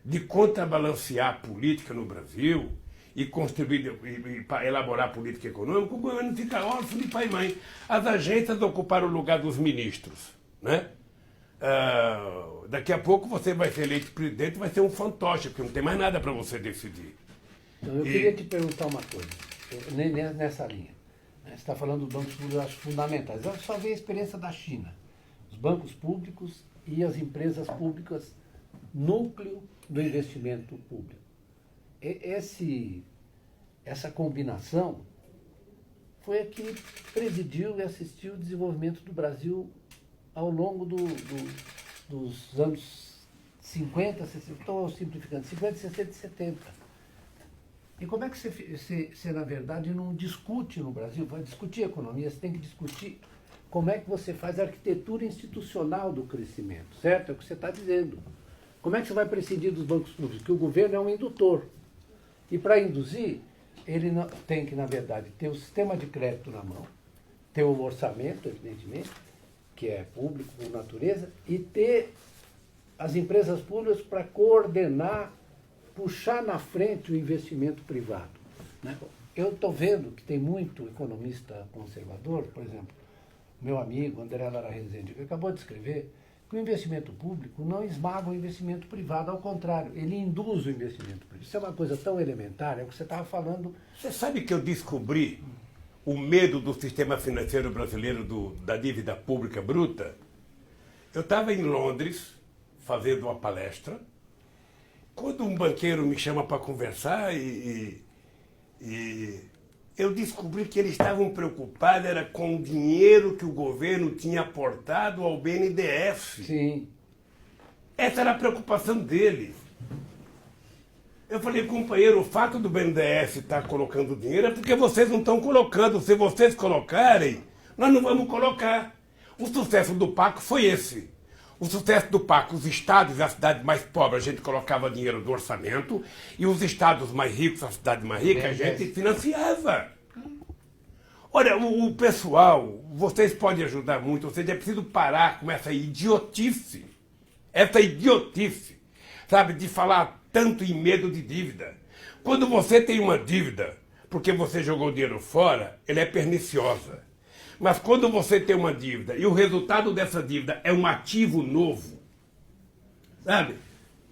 de contrabalancear a política no Brasil e construir e elaborar política econômica, o governo fica órfão de pai e mãe. As agências ocuparam o lugar dos ministros, né? Daqui a pouco você vai ser eleito presidente, vai ser um fantoche, porque não tem mais nada para você decidir. Então, eu queria te perguntar uma coisa, nessa linha. Você está falando dos bancos públicos, eu acho fundamentais. Eu só vi a experiência da China. Os bancos públicos e as empresas públicas, núcleo do investimento público. Essa combinação foi a que presidiu e assistiu o desenvolvimento do Brasil ao longo dos anos 50, 60, estou simplificando, 50, 60 e 70. E como é que você, na verdade, não discute no Brasil? Para discutir economia, você tem que discutir como é que você faz a arquitetura institucional do crescimento, certo? É o que você está dizendo. Como é que você vai prescindir dos bancos públicos? Porque o governo é um indutor. E para induzir, ele tem que, na verdade, ter o sistema de crédito na mão, ter o orçamento, evidentemente, que é público por natureza, e ter as empresas públicas para coordenar, puxar na frente o investimento privado, né? Eu estou vendo que tem muito economista conservador, por exemplo, meu amigo André Lara Rezende, que acabou de escrever que o investimento público não esmaga o investimento privado, ao contrário, ele induz o investimento privado. Isso é uma coisa tão elementar, é o que você estava falando. Você sabe que eu descobri o medo do sistema financeiro brasileiro da dívida pública bruta? Eu estava em Londres fazendo uma palestra, quando um banqueiro me chama para conversar e eu descobri que eles estavam preocupados era com o dinheiro que o governo tinha aportado ao BNDES. Sim. Essa era a preocupação deles. Eu falei, companheiro, o fato do BNDES estar colocando dinheiro é porque vocês não estão colocando. Se vocês colocarem, nós não vamos colocar. O sucesso do Paco foi esse. O sucesso do Paco, os estados e as cidades mais pobres, a gente colocava dinheiro do orçamento, e os estados mais ricos, as cidades mais ricas, a gente financiava. Olha, o pessoal, vocês podem ajudar muito, vocês é preciso parar com essa idiotice, sabe, de falar tanto em medo de dívida. Quando você tem uma dívida, porque você jogou dinheiro fora, ela é perniciosa. Mas quando você tem uma dívida e o resultado dessa dívida é um ativo novo, sabe?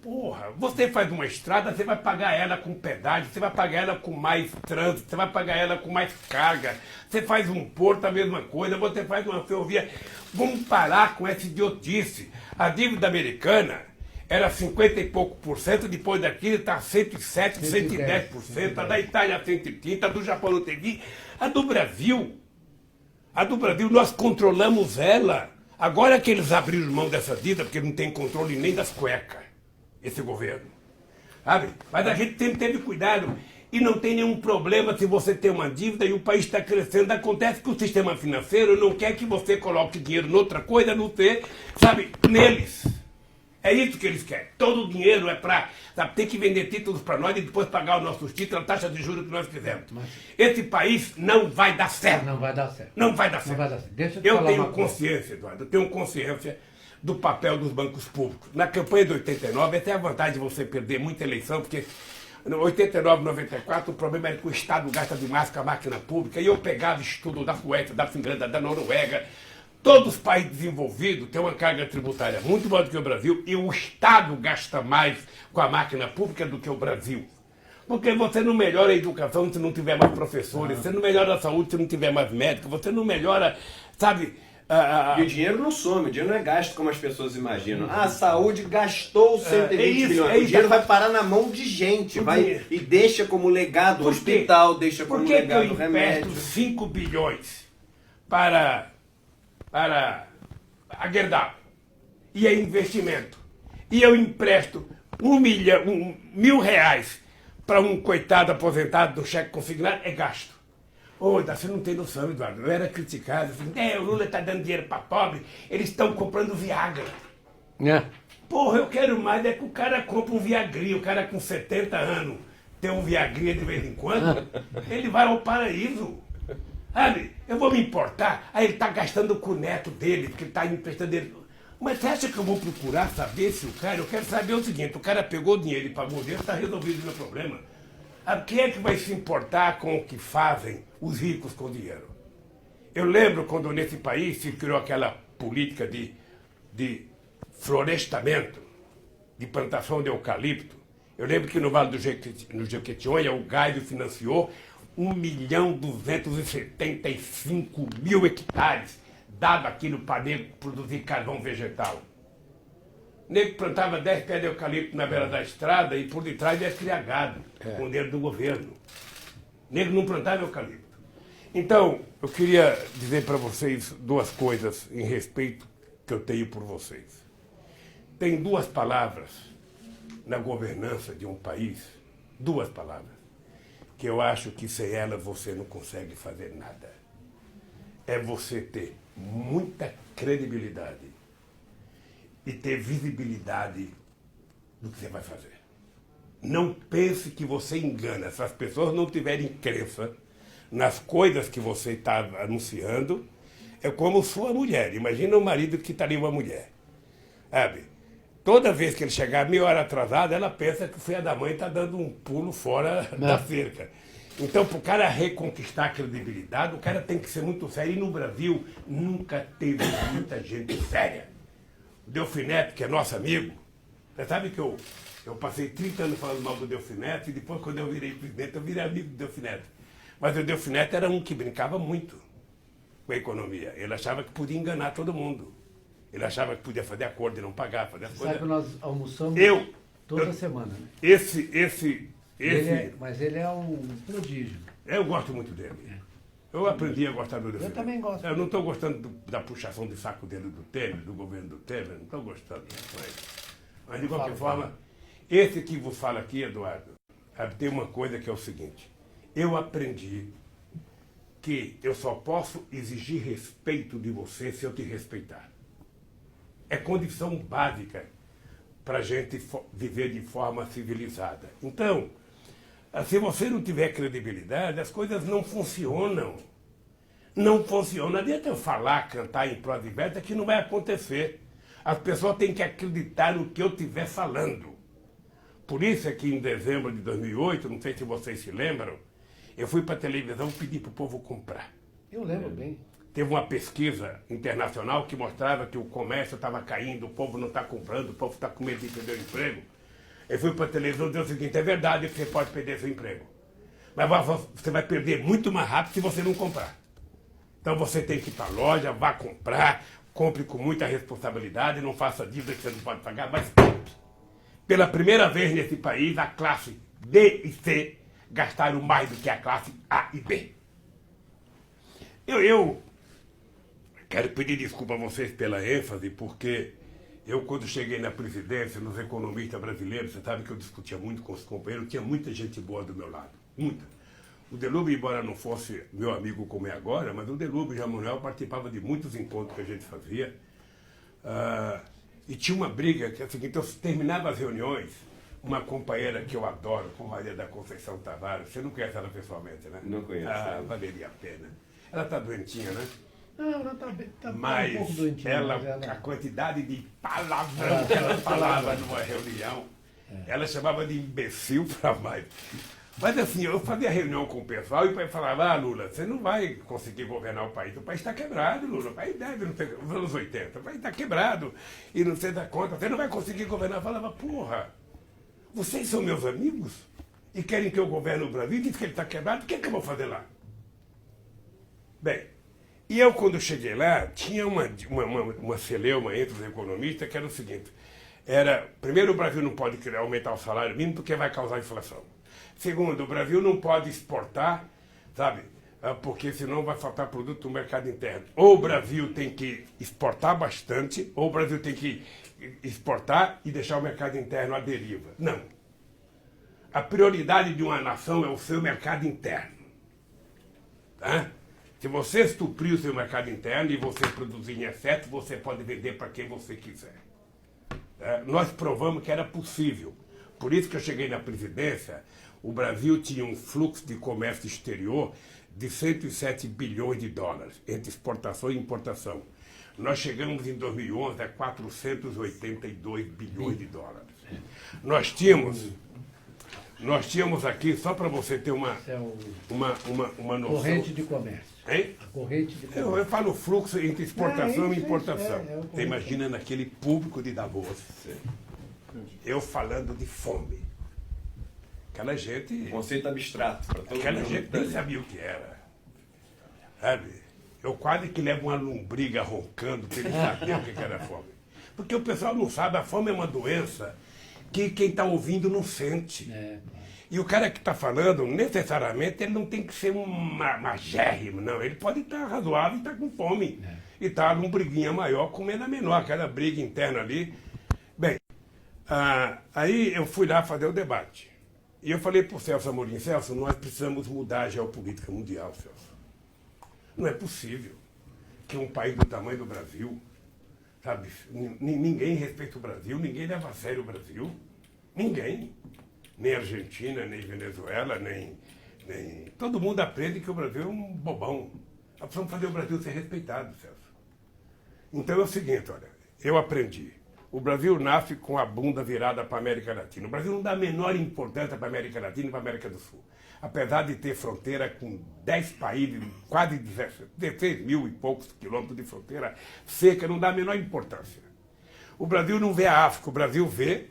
Porra, você faz uma estrada, você vai pagar ela com pedágio, você vai pagar ela com mais trânsito, você vai pagar ela com mais carga. Você faz um porto, a mesma coisa, você faz uma ferrovia. Vamos parar com essa idiotice. A dívida americana era 50 e pouco por cento, depois daquilo está 107, 110%, a da Itália 130%, a do Japão não teve, a do Brasil, nós controlamos ela. Agora que eles abriram mão dessa dívida, porque não tem controle nem das cuecas, esse governo. Sabe? Mas a gente sempre teve cuidado. E não tem nenhum problema se você tem uma dívida e o país está crescendo. Acontece que o sistema financeiro não quer que você coloque dinheiro noutra coisa, não ter, sabe, neles. É isso que eles querem. Todo o dinheiro é para ter que vender títulos para nós e depois pagar os nossos títulos, a taxa de juros que nós quisermos. Esse país não vai dar certo. Não vai dar certo. Não vai dar certo. Não vai dar certo. Deixa Eu tenho consciência, Eduardo, eu tenho consciência do papel dos bancos públicos. Na campanha de 89, até a vantagem de você perder muita eleição, porque em 89, 94, o problema era que o Estado gasta demais com a máquina pública, e eu pegava estudo da Suécia, da Finlândia, da Noruega, Todos os países desenvolvidos têm uma carga tributária muito maior do que o Brasil e o Estado gasta mais com a máquina pública do que o Brasil. Porque você não melhora a educação se não tiver mais professores, você não melhora a saúde se não tiver mais médicos, você não melhora, sabe... E o dinheiro não some, o dinheiro não é gasto como as pessoas imaginam. A saúde gastou 120 milhões. O dinheiro vai parar na mão de gente, e deixa como legado o hospital, deixa como legado o remédio. Por que eu empresto 5 bilhões para a Gerdau? E é investimento. E eu empresto R$1.000 para um coitado aposentado do cheque consignado, é gasto. Você não tem noção, Eduardo. Eu era criticado, assim, o Lula está dando dinheiro para pobre, eles estão comprando Viagra. Porra, eu quero mais é que o cara compre um Viagrinha, o cara com 70 anos tem um Viagrinha de vez em quando, ele vai ao paraíso. Sabe? Eu vou me importar, aí ele está gastando com o neto dele, porque ele está emprestando ele. Mas você acha que eu vou procurar saber se o cara... Eu quero saber o seguinte, o cara pegou o dinheiro e pagou o dinheiro, está resolvido o meu problema. Quem é que vai se importar com o que fazem os ricos com dinheiro? Eu lembro quando nesse país se criou aquela política de florestamento, de plantação de eucalipto. Eu lembro que no Vale do Jequitinhonha o Geisel financiou 1.275.000 hectares dado aquilo para produzir carvão vegetal. O nego plantava 10 pés de eucalipto na beira da estrada e por detrás ia criar gado, com o dinheiro do governo. O nego não plantava eucalipto. Então, eu queria dizer para vocês duas coisas em respeito que eu tenho por vocês. Tem duas palavras na governança de um país, duas palavras, que eu acho que sem elas você não consegue fazer nada. É você ter muita credibilidade e ter visibilidade do que você vai fazer. Não pense que você engana. Se as pessoas não tiverem crença nas coisas que você está anunciando, é como sua mulher. Imagina um marido que estaria uma mulher. Sabe? Toda vez que ele chegar meia hora atrasado, ela pensa que o filho da mãe está dando um pulo fora da cerca. Então, para o cara reconquistar a credibilidade, o cara tem que ser muito sério. E no Brasil, nunca teve muita gente séria. O Delfim Neto, que é nosso amigo, você sabe que eu passei 30 anos falando mal do Delfim Neto e depois, quando eu virei presidente, eu virei amigo do Delfim Neto. Mas o Delfim Neto era um que brincava muito com a economia. Ele achava que podia enganar todo mundo. Ele achava que podia fazer acordo e não pagar, fazer as coisas. Sabe que nós almoçamos toda semana, né? Mas ele é um prodígio. Eu gosto muito dele. Eu aprendi a gostar do Delfim. Eu também gosto. Eu não estou gostando da puxação de saco dele do Temer, do governo do Temer, não estou gostando. Mas de qualquer forma, esse que vos fala aqui, Eduardo, tem uma coisa que é o seguinte. Eu aprendi que eu só posso exigir respeito de você se eu te respeitar. É condição básica para a gente viver de forma civilizada. Então, se você não tiver credibilidade, as coisas não funcionam. Não funciona. Não adianta eu falar, cantar em prosa e versa que não vai acontecer. As pessoas têm que acreditar no que eu estiver falando. Por isso é que em dezembro de 2008, não sei se vocês se lembram, eu fui para a televisão pedir para o povo comprar. Eu lembro bem. Teve uma pesquisa internacional que mostrava que o comércio estava caindo, o povo não está comprando, o povo está com medo de perder o emprego. Eu fui para a televisão e disse o seguinte, é verdade que você pode perder seu emprego. Mas você vai perder muito mais rápido se você não comprar. Então você tem que ir para a loja, vá comprar, compre com muita responsabilidade, não faça dívida que você não pode pagar, mas compre. Pela primeira vez nesse país, a classe D e C gastaram mais do que a classe A e B. Eu quero pedir desculpa a vocês pela ênfase, porque eu, quando cheguei na presidência, nos economistas brasileiros, você sabe que eu discutia muito com os companheiros, tinha muita gente boa do meu lado, muita. O Delúbio, embora não fosse meu amigo como é agora, mas o Delúbio e o Jean Manuel participavam de muitos encontros que a gente fazia. E tinha uma briga, que é o seguinte, eu terminava as reuniões, uma companheira que eu adoro, com Maria da Conceição Tavares, você não conhece ela pessoalmente, né? Não conheço. Valeria a pena. Ela está doentinha, né? Não, ela está Mas um pouco doentinha. ela, a quantidade de palavrão que ela falava numa reunião, ela chamava de imbecil para mais. Mas assim, eu fazia reunião com o pessoal e o pessoal falava, Lula, você não vai conseguir governar o país está quebrado, Lula, o país deve, não sei, nos anos 80, o país está quebrado, e não sei da conta, você não vai conseguir governar. Eu falava, porra, vocês são meus amigos e querem que eu governe o Brasil, diz que ele está quebrado, o que é que eu vou fazer lá? Bem, e eu quando cheguei lá, tinha uma celeuma entre os economistas que era o seguinte, primeiro, o Brasil não pode aumentar o salário mínimo porque vai causar inflação. Segundo, o Brasil não pode exportar, sabe, porque senão vai faltar produto no mercado interno. Ou o Brasil tem que exportar bastante, ou o Brasil tem que exportar e deixar o mercado interno à deriva. Não. A prioridade de uma nação é o seu mercado interno. Tá? Se você suprir o seu mercado interno e você produzir em excesso, você pode vender para quem você quiser. Nós provamos que era possível. Por isso que eu cheguei na presidência, o Brasil tinha um fluxo de comércio exterior de 107 bilhões de dólares, entre exportação e importação. Nós chegamos em 2011 a 482 bilhões de dólares. Nós tínhamos aqui, só para você ter uma noção... Corrente de comércio. Hein? A corrente de comércio. Eu falo fluxo entre exportação e importação. Você imagina naquele público de Davos. Eu falando de fome. Aquela gente... Conceito abstrato para todo Aquela mundo. gente nem sabia o que era. Sabe? Eu quase que levo uma lombriga roncando para ele saber o que era fome. Porque o pessoal não sabe, a fome é uma doença que quem está ouvindo não sente. E o cara que está falando, necessariamente, ele não tem que ser um magérrimo, não. Ele pode estar razoável e estar com fome. E estar num briguinha maior, comendo a menor, aquela briga interna ali. Bem, aí eu fui lá fazer o debate. E eu falei para o Celso Amorim, Celso, nós precisamos mudar a geopolítica mundial, Celso. Não é possível que um país do tamanho do Brasil, sabe, ninguém respeita o Brasil, ninguém leva a sério o Brasil. Ninguém. Nem Argentina, nem Venezuela, nem... Todo mundo aprende que o Brasil é um bobão. Nós precisamos fazer o Brasil ser respeitado, Celso. Então é o seguinte, olha, eu aprendi. O Brasil nasce com a bunda virada para a América Latina. O Brasil não dá a menor importância para a América Latina e para a América do Sul. Apesar de ter fronteira com 10 países, quase 16 mil e poucos quilômetros de fronteira seca, não dá a menor importância. O Brasil não vê a África, o Brasil vê,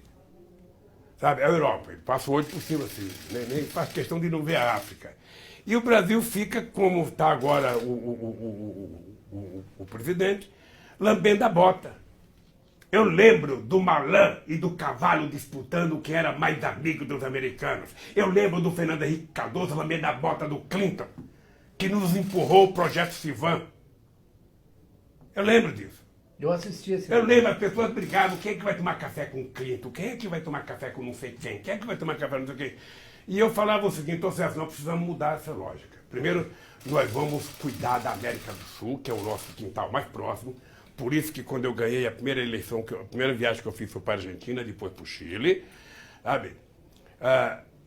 sabe, a Europa. Ele passa o olho por cima assim, nem faz questão de não ver a África. E o Brasil fica, como está agora o presidente, lambendo a bota. Eu lembro do Malan e do Cavalo disputando quem era mais amigo dos americanos. Eu lembro do Fernando Henrique Cardoso lambendo a bota do Clinton, que nos empurrou o projeto Sivan. Eu lembro disso. Eu assisti esse... Eu lembro, as pessoas brigavam, quem é que vai tomar café com o Clinton? Quem é que vai tomar café com não sei quem? Quem é que vai tomar café com não sei quem? E eu falava o seguinte, então, nós precisamos mudar essa lógica. Primeiro, nós vamos cuidar da América do Sul, que é o nosso quintal mais próximo. Por isso que quando eu ganhei a primeira eleição, a primeira viagem que eu fiz foi para a Argentina, depois para o Chile, sabe?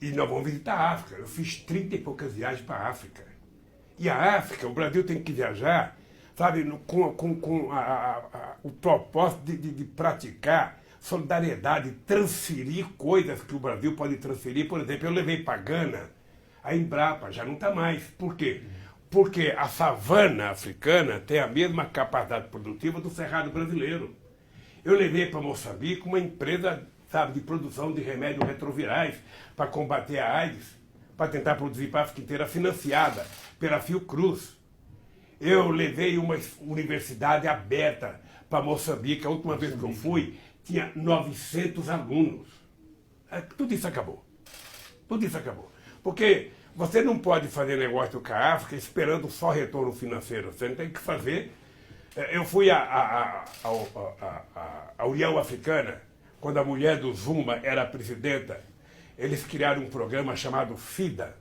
E nós vamos visitar a África. Eu fiz 30 e poucas viagens para a África. E a África, o Brasil tem que viajar, sabe, com o propósito de praticar solidariedade, transferir coisas que o Brasil pode transferir. Por exemplo, eu levei para Gana a Embrapa, já não está mais. Por quê? Porque a savana africana tem a mesma capacidade produtiva do cerrado brasileiro. Eu levei para Moçambique uma empresa, sabe, de produção de remédios retrovirais para combater a AIDS, para tentar produzir para a África inteira, financiada pela Fiocruz. Eu levei uma universidade aberta para Moçambique. A última vez que eu fui, tinha 900 alunos. Tudo isso acabou. Tudo isso acabou. Porque você não pode fazer negócio com a África esperando só retorno financeiro. Você tem que fazer... Eu fui à União Africana, quando a mulher do Zuma era presidenta. Eles criaram um programa chamado FIDA,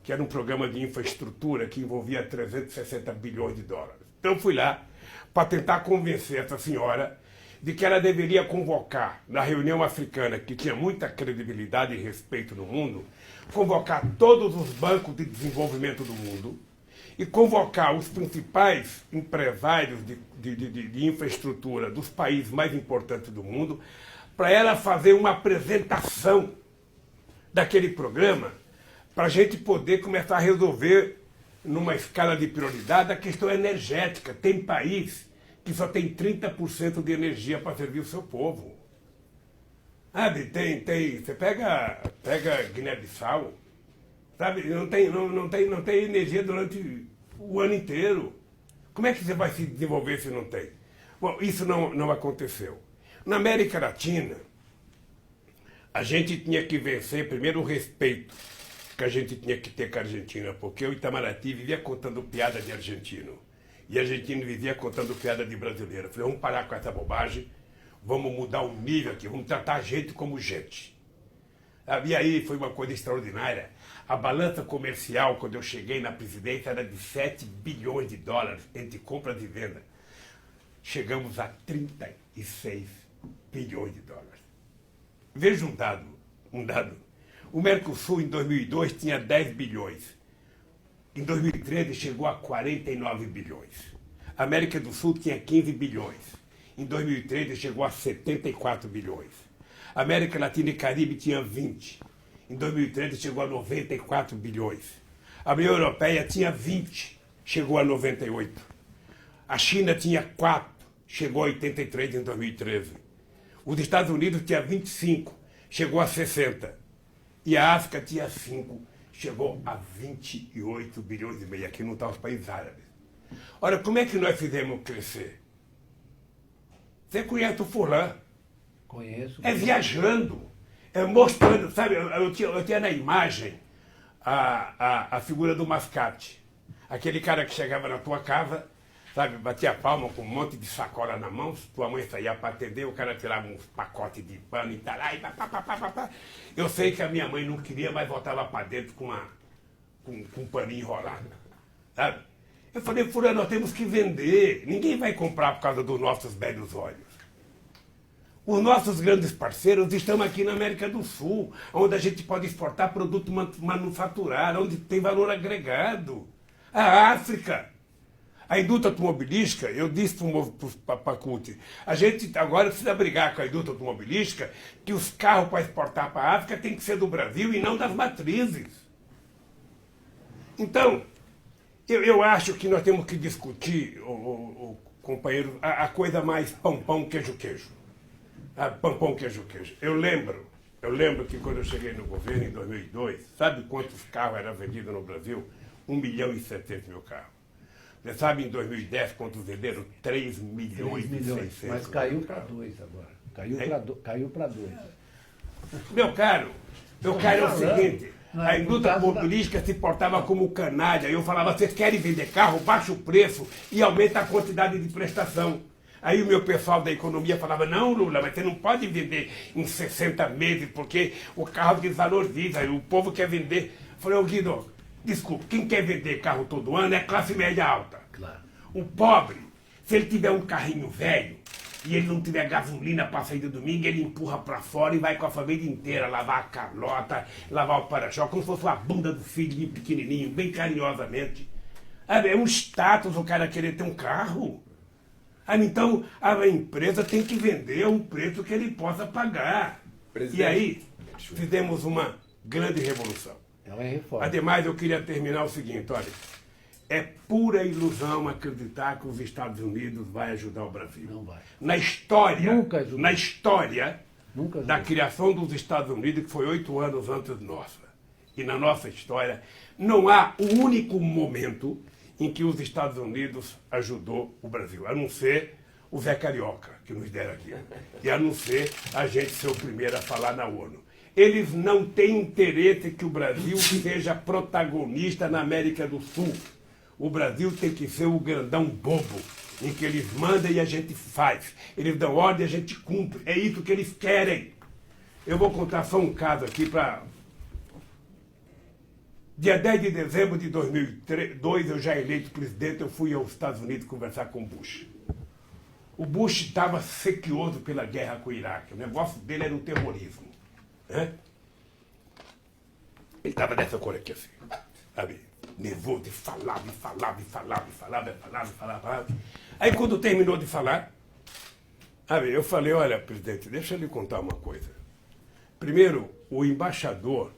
que era um programa de infraestrutura que envolvia 360 bilhões de dólares. Então eu fui lá para tentar convencer essa senhora de que ela deveria convocar, na reunião africana, que tinha muita credibilidade e respeito no mundo, convocar todos os bancos de desenvolvimento do mundo e convocar os principais empresários de infraestrutura dos países mais importantes do mundo para ela fazer uma apresentação daquele programa para a gente poder começar a resolver, numa escala de prioridade, a questão energética. Tem país que só tem 30% de energia para servir o seu povo. Sabe, você pega Guiné-Bissau, sabe, não tem energia durante o ano inteiro. Como é que você vai se desenvolver se não tem? Bom, isso não aconteceu. Na América Latina, a gente tinha que vencer primeiro o respeito que a gente tinha que ter com a Argentina, porque o Itamaraty vivia contando piada de argentino e a Argentina vivia contando piada de brasileiro. Eu falei, vamos parar com essa bobagem, vamos mudar o nível aqui, vamos tratar a gente como gente. E aí foi uma coisa extraordinária. A balança comercial, quando eu cheguei na presidência, era de 7 bilhões de dólares entre compras e vendas. Chegamos a 36 bilhões de dólares. Veja um dado. O Mercosul, em 2002, tinha 10 bilhões. Em 2013, chegou a 49 bilhões. A América do Sul tinha 15 bilhões. Em 2013, chegou a 74 bilhões. A América Latina e Caribe tinha 20. Em 2013, chegou a 94 bilhões. A União Europeia tinha 20, chegou a 98. A China tinha 4, chegou a 83 em 2013. Os Estados Unidos tinha 25, chegou a 60. E a África tinha 5, chegou a 28 bilhões e meio. Aqui não estão os países árabes. Ora, como é que nós fizemos crescer? Você conhece o Furlan? Conheço. É viajando, é mostrando, sabe? Eu tinha na imagem a figura do mascate. Aquele cara que chegava na tua casa, sabe, batia palma com um monte de sacola na mão, tua mãe saía para atender, o cara tirava uns pacotes de pano e tal, e pá. Eu sei que a minha mãe não queria, mas voltava para dentro com um paninho enrolado, sabe? Eu falei, Fulano, nós temos que vender, ninguém vai comprar por causa dos nossos belos olhos. Os nossos grandes parceiros estão aqui na América do Sul, onde a gente pode exportar produto manufaturado, onde tem valor agregado. A África, a indústria automobilística, eu disse para a CUT, a gente agora precisa brigar com a indústria automobilística que os carros para exportar para a África tem que ser do Brasil e não das matrizes. Então, eu acho que nós temos que discutir, companheiro, a coisa mais pão, queijo. Pão, queijo. Eu lembro que quando eu cheguei no governo em 2002, sabe quantos carros eram vendidos no Brasil? 1.700.000 carros. Você sabe em 2010 quantos venderam? 3 milhões e 600. Mas caiu para 2 agora. Caiu para 2. Meu caro, é o seguinte, a indústria automobilística se portava como canalha. Eu falava, vocês querem vender carro, baixa o preço e aumenta a quantidade de prestação. Aí o meu pessoal da economia falava, não, Lula, mas você não pode vender em 60 meses, porque o carro desvaloriza, o povo quer vender. Eu falei, Guido, desculpa, quem quer vender carro todo ano é classe média alta. Claro. O pobre, se ele tiver um carrinho velho e ele não tiver gasolina para sair do domingo, ele empurra para fora e vai com a família inteira lavar a calota, lavar o para-choque, como se fosse uma bunda do filho pequenininho, bem carinhosamente. É um status o cara querer ter um carro. Então, a empresa tem que vender um preço que ele possa pagar. Presidente. E aí, fizemos uma grande revolução. É uma reforma. Ademais, eu queria terminar o seguinte, olha, é pura ilusão acreditar que os Estados Unidos vai ajudar o Brasil. Não vai. Na história, Nunca ajudou. na história Nunca da ajudou. criação dos Estados Unidos, que foi 8 anos antes nossa, e na nossa história, não há um único momento em que os Estados Unidos ajudou o Brasil, a não ser o Zé Carioca, que nos deram aqui, e a não ser a gente ser o primeiro a falar na ONU. Eles não têm interesse que o Brasil seja protagonista na América do Sul. O Brasil tem que ser o grandão bobo, em que eles mandam e a gente faz. Eles dão ordem e a gente cumpre. É isso que eles querem. Eu vou contar só um caso aqui para... Dia 10 de dezembro de 2002, eu já eleito presidente, eu fui aos Estados Unidos conversar com o Bush. O Bush estava sequioso pela guerra com o Iraque. O negócio dele era o terrorismo. Né? Ele estava dessa cor aqui assim, sabe? Nervoso, e falava. Aí quando terminou de falar, sabe, eu falei, olha, presidente, deixa eu lhe contar uma coisa. Primeiro, o embaixador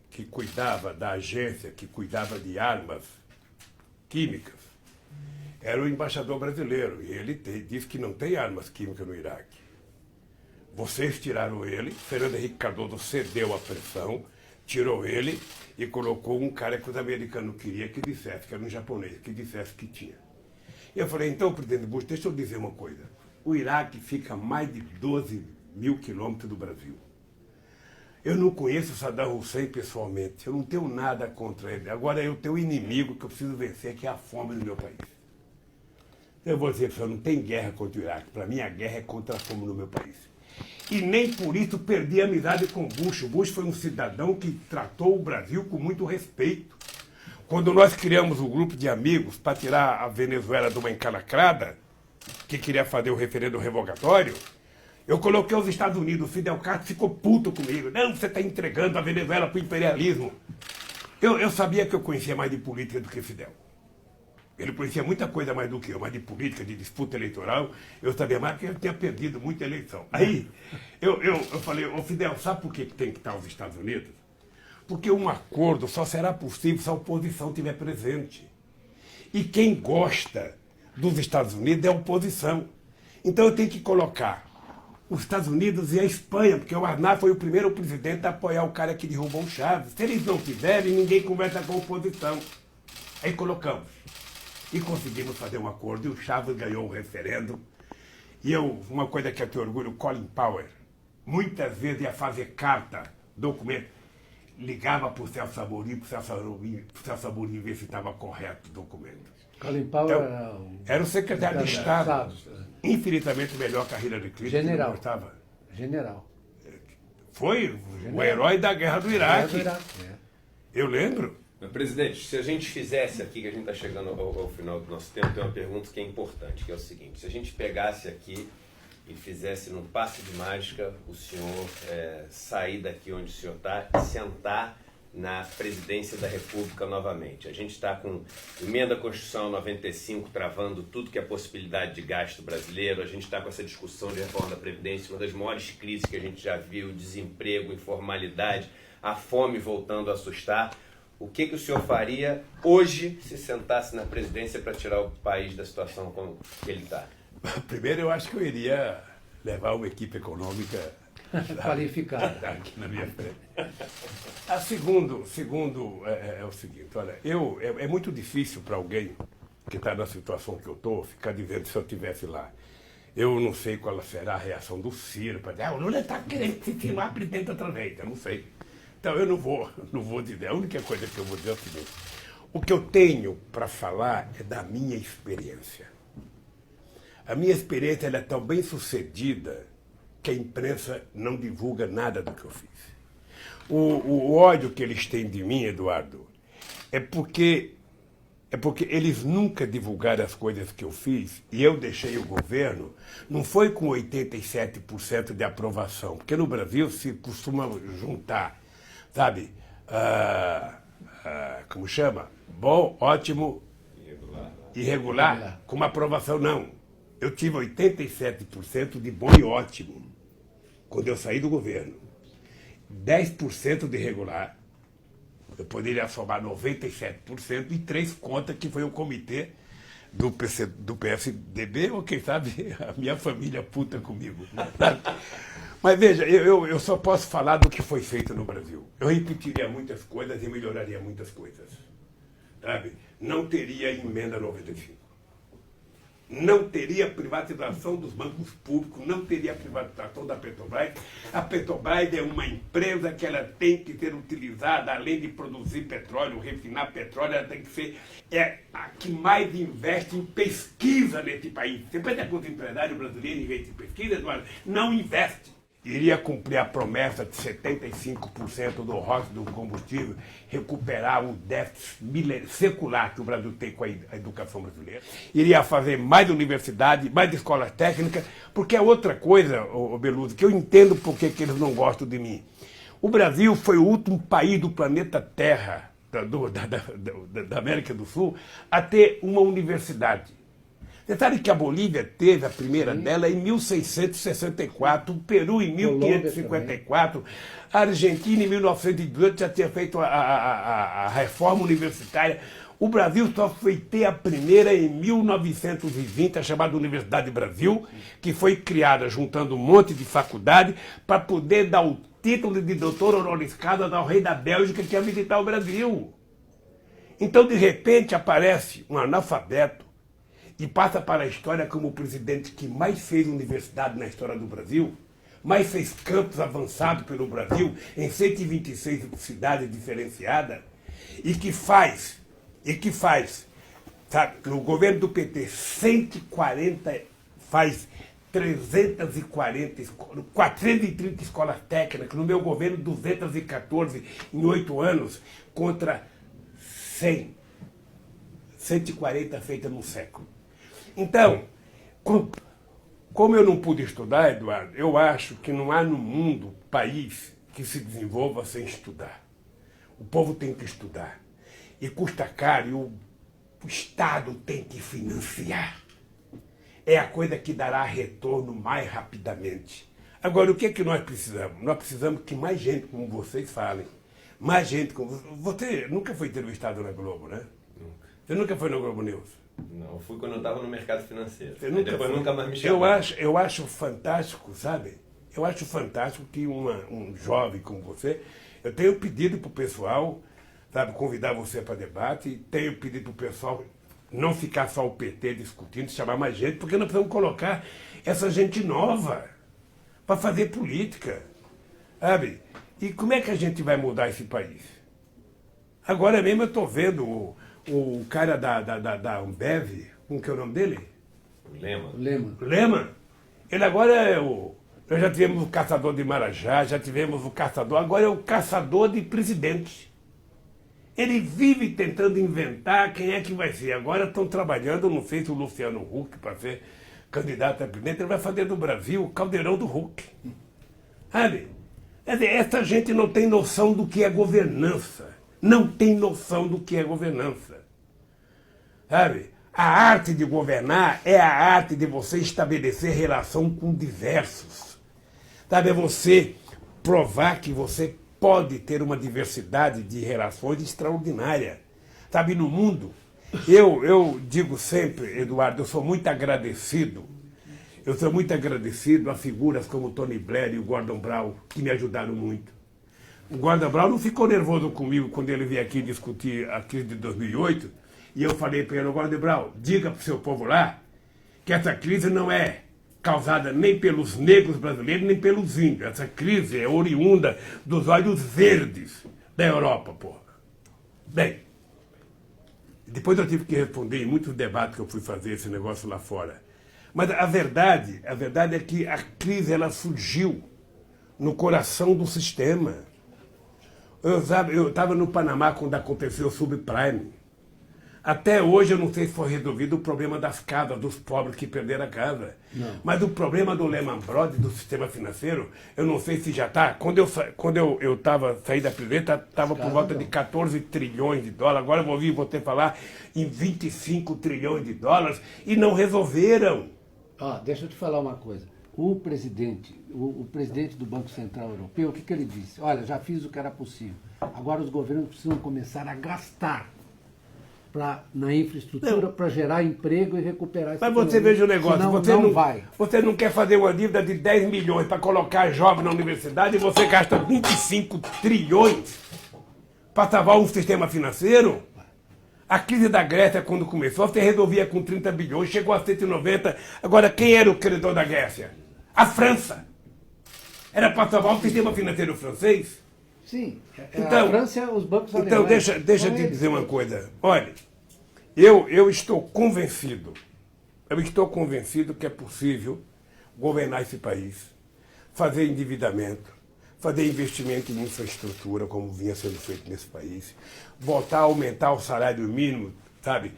que cuidava da agência, que cuidava de armas químicas, era o embaixador brasileiro. E ele disse que não tem armas químicas no Iraque. Vocês tiraram ele, Fernando Henrique Cardoso cedeu à pressão, tirou ele e colocou um cara que os americanos queriam que dissesse, que era um japonês, que dissesse que tinha. E eu falei, então, presidente Bush, deixa eu dizer uma coisa. O Iraque fica a mais de 12 mil quilômetros do Brasil. Eu não conheço Saddam Hussein pessoalmente, eu não tenho nada contra ele. Agora eu tenho um inimigo que eu preciso vencer, que é a fome no meu país. Eu vou dizer, eu não tem guerra contra o Iraque. Para mim, a guerra é contra a fome no meu país. E nem por isso perdi a amizade com o Bush. O Bush foi um cidadão que tratou o Brasil com muito respeito. Quando nós criamos um grupo de amigos para tirar a Venezuela de uma encalacrada, que queria fazer o referendo revogatório, eu coloquei os Estados Unidos. O Fidel Castro ficou puto comigo. Não, você está entregando a Venezuela para o imperialismo. Eu sabia que eu conhecia mais de política do que Fidel. Ele conhecia muita coisa mais do que eu, mais de política, de disputa eleitoral. Eu sabia mais que ele tinha perdido muita eleição. Aí, eu falei, ô Fidel, sabe por que tem que estar os Estados Unidos? Porque um acordo só será possível se a oposição estiver presente. E quem gosta dos Estados Unidos é a oposição. Então eu tenho que colocar os Estados Unidos e a Espanha, porque o Aznar foi o primeiro presidente a apoiar o cara que derrubou o Chaves. Se eles não fizerem, ninguém conversa com a oposição. Aí colocamos. E conseguimos fazer um acordo, e o Chaves ganhou o referendo. E uma coisa que eu tenho orgulho, Colin Powell, muitas vezes ia fazer carta, documento, ligava para o Celso Amorim, para o Celso Amorim ver se estava correto o documento. Colin Powell então, era o secretário de Estado, infinitamente melhor que a Hillary Clinton. General. Que gostava. General. Foi o herói da guerra do Iraque. Eu lembro. Mas, presidente, se a gente fizesse aqui, que a gente está chegando ao final do nosso tempo, tem uma pergunta que é importante, que é o seguinte: se a gente pegasse aqui e fizesse num passe de mágica o senhor sair daqui onde o senhor está e sentar na presidência da República novamente. A gente está com emenda à Constituição 95 travando tudo que é possibilidade de gasto brasileiro, a gente está com essa discussão de reforma da Previdência, uma das maiores crises que a gente já viu, desemprego, informalidade, a fome voltando a assustar. O que o senhor faria hoje se sentasse na presidência para tirar o país da situação como ele está? Primeiro, eu acho que eu iria levar uma equipe econômica qualificada aqui na minha frente. Segundo é o seguinte, olha, é muito difícil para alguém que está na situação que eu estou ficar dizendo se eu estivesse lá. Eu não sei qual será a reação do Ciro para dizer, o Lula está querendo se firmar presidente outra vez. Eu não sei. Então eu não vou dizer. A única coisa que eu vou dizer é o seguinte: o que eu tenho para falar é da minha experiência. A minha experiência ela é tão bem sucedida que a imprensa não divulga nada do que eu fiz. O ódio que eles têm de mim, Eduardo, é porque eles nunca divulgaram as coisas que eu fiz e eu deixei o governo, não foi com 87% de aprovação, porque no Brasil se costuma juntar, sabe, como chama? Bom, ótimo, irregular, com uma aprovação não. Eu tive 87% de bom e ótimo quando eu saí do governo. 10% de irregular. Eu poderia somar 97% e 3 contas que foi o comitê do PSDB, ou quem sabe a minha família puta comigo. Mas veja, eu só posso falar do que foi feito no Brasil. Eu repetiria muitas coisas e melhoraria muitas coisas. Sabe? Não teria emenda 95. Não teria privatização dos bancos públicos, não teria privatização da Petrobras. A Petrobras é uma empresa que ela tem que ser utilizada, além de produzir petróleo, refinar petróleo, ela tem que ser a que mais investe em pesquisa nesse país. Você pensa que os empresários brasileiros investem em pesquisa, Eduardo? Não investe. Iria cumprir a promessa de 75% do rosto do combustível, recuperar o déficit secular que o Brasil tem com a educação brasileira. Iria fazer mais universidade, mais escolas técnicas, porque é outra coisa, Beluso, que eu entendo por que eles não gostam de mim. O Brasil foi o último país do planeta Terra, da América do Sul, a ter uma universidade. Você sabe que a Bolívia teve a primeira dela em 1664, o Peru em 1554, a Argentina em 1918 já tinha feito a reforma universitária. O Brasil só foi ter a primeira em 1920, a chamada Universidade do Brasil, que foi criada juntando um monte de faculdade para poder dar o título de doutor honoris causa ao rei da Bélgica que ia visitar o Brasil. Então, de repente, aparece um analfabeto e passa para a história como o presidente que mais fez universidade na história do Brasil, mais fez campos avançados pelo Brasil em 126 cidades diferenciadas, e que faz, sabe, no governo do PT, 430 escolas técnicas, no meu governo 214 em 8 anos, contra 140 feitas num século. Então, como eu não pude estudar, Eduardo, eu acho que não há no mundo país que se desenvolva sem estudar. O povo tem que estudar. E custa caro, e o Estado tem que financiar. É a coisa que dará retorno mais rapidamente. Agora, o que é que nós precisamos? Nós precisamos que mais gente como vocês falem. Mais gente como... Você nunca foi entrevistado na Globo, né? Nunca. Você nunca foi no Globo News? Não, fui quando eu estava no mercado financeiro. Você nunca Depois foi? nunca mais me chamaram. Eu acho fantástico, sabe? Eu acho fantástico que um jovem como você... Eu tenho pedido para o pessoal, sabe, convidar você para debate, e tenho pedido para o pessoal não ficar só o PT discutindo, chamar mais gente, porque nós precisamos colocar essa gente nova para fazer política, sabe? E como é que a gente vai mudar esse país? Agora mesmo eu estou vendo o cara da Ambev, como que é o nome dele? Lema. Lema. Ele agora é o... Nós já tivemos o caçador de Marajá, já tivemos o caçador, agora é o caçador de presidente. Ele vive tentando inventar quem é que vai ser. Agora estão trabalhando, não sei se o Luciano Huck, para ser candidato a presidente, ele vai fazer do Brasil o caldeirão do Huck. Sabe? Essa gente não tem noção do que é governança. Não tem noção do que é governança. Sabe? A arte de governar é a arte de você estabelecer relação com diversos. Sabe? É você provar que você pode ter uma diversidade de relações extraordinária. Sabe, no mundo, eu digo sempre, Eduardo, eu sou muito agradecido. Eu sou muito agradecido a figuras como o Tony Blair e o Gordon Brown, que me ajudaram muito. O Gordon Brown não ficou nervoso comigo quando ele veio aqui discutir a crise de 2008, e eu falei para ele, Gordon Brown, diga para o seu povo lá que essa crise não é causada nem pelos negros brasileiros, nem pelos índios. Essa crise é oriunda dos olhos verdes da Europa, porra. Bem, depois eu tive que responder em muitos debates que eu fui fazer esse negócio lá fora. Mas a verdade é que a crise ela surgiu no coração do sistema. Eu estava no Panamá quando aconteceu o subprime. Até hoje eu não sei se foi resolvido o problema das casas, dos pobres que perderam a casa. Não. Mas o problema do Lehman Brothers, do sistema financeiro, eu não sei se já está. Quando eu saí da presidência, estava por volta de 14 trilhões de dólares. Agora eu vou ouvir você falar em 25 trilhões de dólares e não resolveram. Deixa eu te falar uma coisa. O presidente do Banco Central Europeu, o que ele disse? Olha, já fiz o que era possível. Agora os governos precisam começar a gastar na infraestrutura para gerar emprego e recuperar essa economia. Mas você veja o negócio, senão você não quer fazer uma dívida de 10 milhões para colocar jovens na universidade e você gasta 25 trilhões para salvar um sistema financeiro? A crise da Grécia, quando começou, você resolvia com 30 bilhões, chegou a 190. Agora, quem era o credor da Grécia? A França. Era para salvar o sistema financeiro francês? Sim. Então, a França, os bancos alemães. Então, deixa eu te dizer uma coisa. Olha, eu estou convencido que é possível governar esse país, fazer endividamento, fazer investimento em infraestrutura, como vinha sendo feito nesse país, voltar a aumentar o salário mínimo, sabe,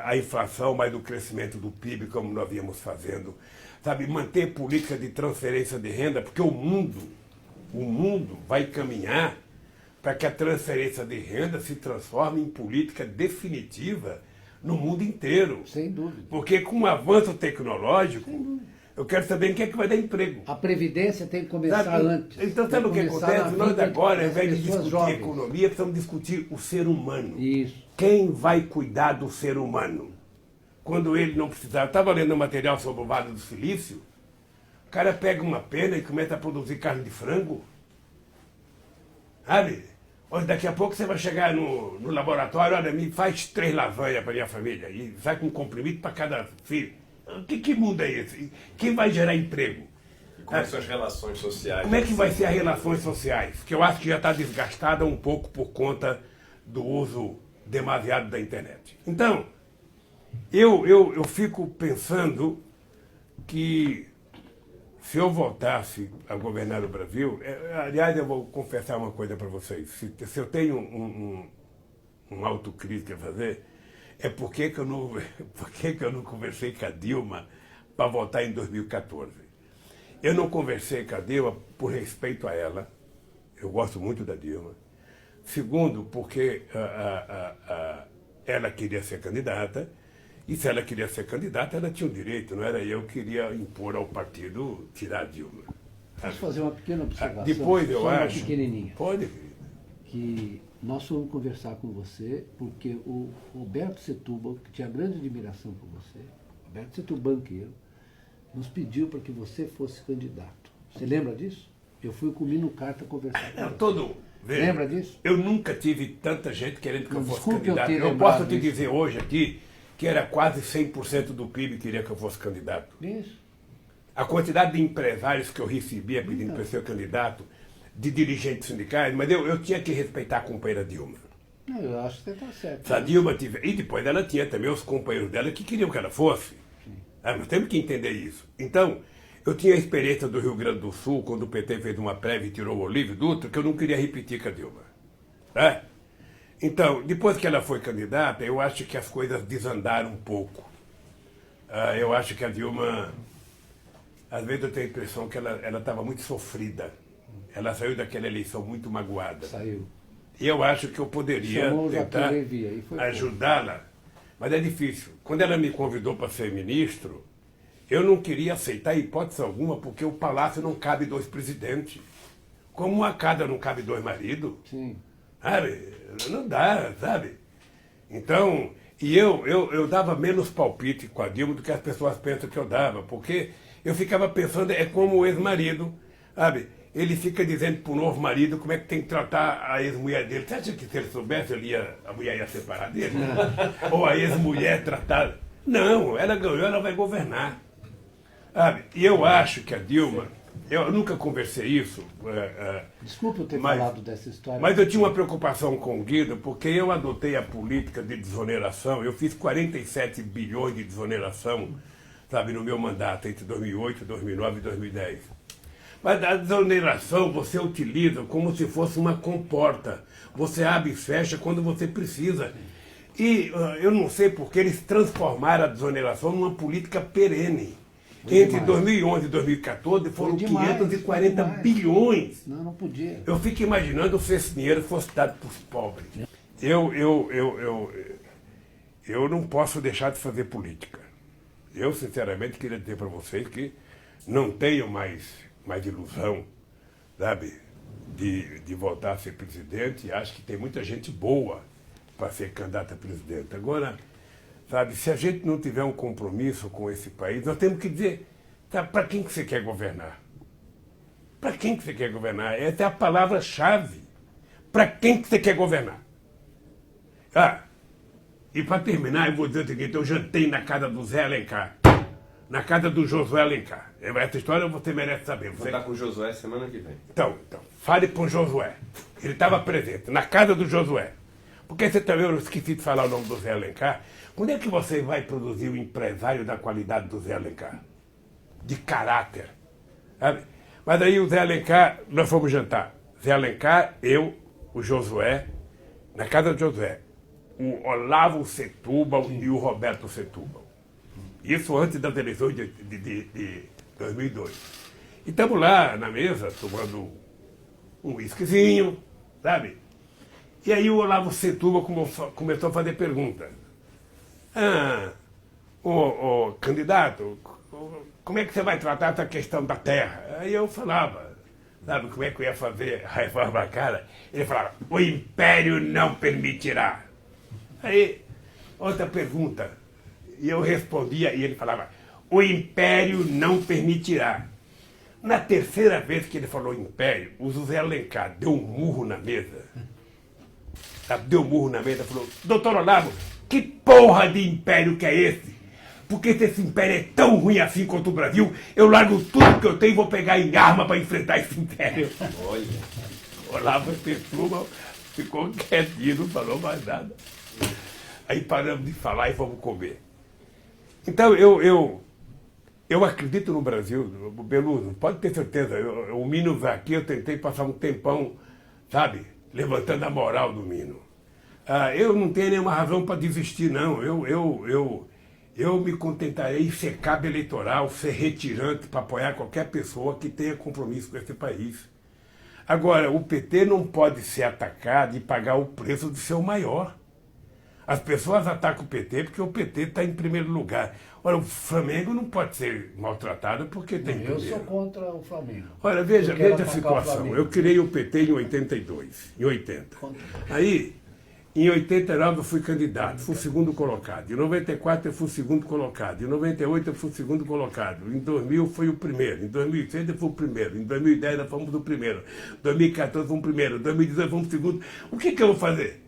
a inflação, mais o crescimento do PIB, como nós víamos fazendo, sabe, manter política de transferência de renda, porque o mundo vai caminhar para que a transferência de renda se transforme em política definitiva no mundo inteiro. Sem dúvida. Porque com o avanço tecnológico, eu quero saber em que é que vai dar emprego. A Previdência tem que começar Sabe? antes. Então, sabe o que Tem começar acontece? na Nós vida agora, ao das invés de pessoas discutir jovens. economia, precisamos discutir o ser humano. Isso. Quem vai cuidar do ser humano? Quando ele não precisar. Eu estava lendo um material sobre o Vale do Silício, o cara pega uma pena e começa a produzir carne de frango. Sabe? Olha, daqui a pouco você vai chegar no laboratório, olha, me faz 3 lasanhas para minha família e sai com um comprimido para cada filho. Que mundo é esse? Quem vai gerar emprego? E como são as relações sociais? Como é que vai ser as relações sociais? Que eu acho que já está desgastada um pouco por conta do uso demasiado da internet. Então, eu fico pensando que se eu voltasse a governar o Brasil, aliás, eu vou confessar uma coisa para vocês. Se eu tenho um autocrítica a fazer, é por que eu não conversei com a Dilma para votar em 2014. Eu não conversei com a Dilma por respeito a ela. Eu gosto muito da Dilma. Segundo, porque ela queria ser candidata. E se ela queria ser candidata, ela tinha o direito, não era eu que queria impor ao partido tirar a Dilma. Posso fazer uma pequena observação? Depois eu só uma acho. pequenininha. Pode, querida. Que nós fomos conversar com você porque o Roberto Setúbal, que tinha grande admiração por você, Roberto Setúbal, banqueiro, nos pediu para que você fosse candidato. Você lembra disso? Eu fui com o Mino Carta conversar com você. Veja, Lembra disso? Eu nunca tive tanta gente querendo que eu fosse Desculpe eu candidato. ter Eu lembrado posso te disso. dizer hoje aqui que era quase 100% do PIB que queria que eu fosse candidato. Isso. A quantidade de empresários que eu recebia pedindo para ser candidato, de dirigentes sindicais, mas eu tinha que respeitar a companheira Dilma. Não, eu acho que você está certo. Se a Dilma tiver. E depois ela tinha também os companheiros dela que queriam que ela fosse. Nós temos que entender isso. Então, eu tinha a experiência do Rio Grande do Sul, quando o PT fez uma prévia e tirou o Olívio Dutra, que eu não queria repetir com a Dilma. Tá? Então, depois que ela foi candidata, eu acho que as coisas desandaram um pouco. Eu acho que a Dilma, às vezes eu tenho a impressão que ela estava muito sofrida. Ela saiu daquela eleição muito magoada. Saiu. E eu acho que eu poderia Chamou o Joaquim tentar Levy, aí foi ajudá-la. Mas é difícil. Quando ela me convidou para ser ministro, eu não queria aceitar hipótese alguma, porque o palácio não cabe 2 presidentes. Como uma casa não cabe 2 maridos. Sim. Sabe? Não dá, sabe? Então, e eu dava menos palpite com a Dilma do que as pessoas pensam que eu dava, porque eu ficava pensando, é como o ex-marido, sabe? Ele fica dizendo para o novo marido como é que tem que tratar a ex-mulher dele. Você acha que se ele soubesse, a mulher ia separar dele? Ou a ex-mulher tratar? Não, ela ganhou, ela vai governar. Sabe? E eu acho que a Dilma, eu nunca conversei isso. Desculpe eu ter falado dessa história. Mas eu tinha uma preocupação com o Guido, porque eu adotei a política de desoneração. Eu fiz 47 bilhões de desoneração, sabe, no meu mandato, entre 2008, 2009 e 2010. Mas a desoneração você utiliza como se fosse uma comporta. Você abre e fecha quando você precisa. E eu não sei porque eles transformaram a desoneração numa política perene. Entre 2011 e 2014 foram 540 bilhões. Não podia. Eu fico imaginando se esse dinheiro fosse dado para os pobres. Eu não posso deixar de fazer política. Eu, sinceramente, queria dizer para vocês que não tenho mais ilusão, sabe, de voltar a ser presidente. Acho que tem muita gente boa para ser candidata a presidente. Agora, sabe, se a gente não tiver um compromisso com esse país, nós temos que dizer, tá, para quem que você quer governar? Para quem que você quer governar? Essa é a palavra-chave. Para quem que você quer governar? E para terminar, eu vou dizer o seguinte, eu jantei na casa do Zé Alencar, na casa do Josué Alencar. Essa história você merece saber. Vou estar com o Josué semana que vem. Então, fale para o Josué. Ele estava presente, na casa do Josué. Porque você também, eu esqueci de falar o nome do Zé Alencar. Quando é que você vai produzir o empresário da qualidade do Zé Alencar? De caráter. Sabe? Mas aí o Zé Alencar, nós fomos jantar. Zé Alencar, eu, o Josué, na casa do Josué. O Olavo Setúbal e o Roberto Setúbal. Isso antes das eleições de 2002. E estamos lá na mesa, tomando um whiskyzinho, sabe? E aí o Olavo Setúbal começou a fazer perguntas. ô candidato, como é que você vai tratar essa questão da terra? Aí eu falava, sabe como é que eu ia fazer a reforma agrária? Ele falava, o império não permitirá. Aí, outra pergunta, e eu respondia e ele falava, o império não permitirá. Na terceira vez que ele falou império, o José Alencar deu um murro na mesa. Sabe, deu um murro na mesa e falou, doutor Olavo, que porra de império que é esse? Porque se esse império é tão ruim assim quanto o Brasil, eu largo tudo que eu tenho e vou pegar em arma para enfrentar esse império. Olha. Olavo Petrucci ficou quietinho, não falou mais nada. Aí paramos de falar e fomos comer. Então eu acredito no Brasil, Beluso, pode ter certeza. O Minos aqui, eu tentei passar um tempão, sabe, levantando a moral do Minos. Eu não tenho nenhuma razão para desistir, não. Eu me contentarei em ser cabo eleitoral, ser retirante para apoiar qualquer pessoa que tenha compromisso com esse país. Agora, o PT não pode ser atacado e pagar o preço de ser o maior. As pessoas atacam o PT porque o PT está em primeiro lugar. Ora, o Flamengo não pode ser maltratado porque tem primeiro. Eu sou contra o Flamengo. Olha, veja a o situação. Flamengo. Eu criei o PT em 82, em 80. Aí, em 89 eu fui candidato, fui segundo colocado. Em 94 eu fui segundo colocado. Em 98 eu fui segundo colocado. Em 2000 eu fui o primeiro. Em 2006 eu fui o primeiro. Em 2010 nós fomos o primeiro. Em 2014 fomos o primeiro. Em 2018 fomos o segundo. O que eu vou fazer?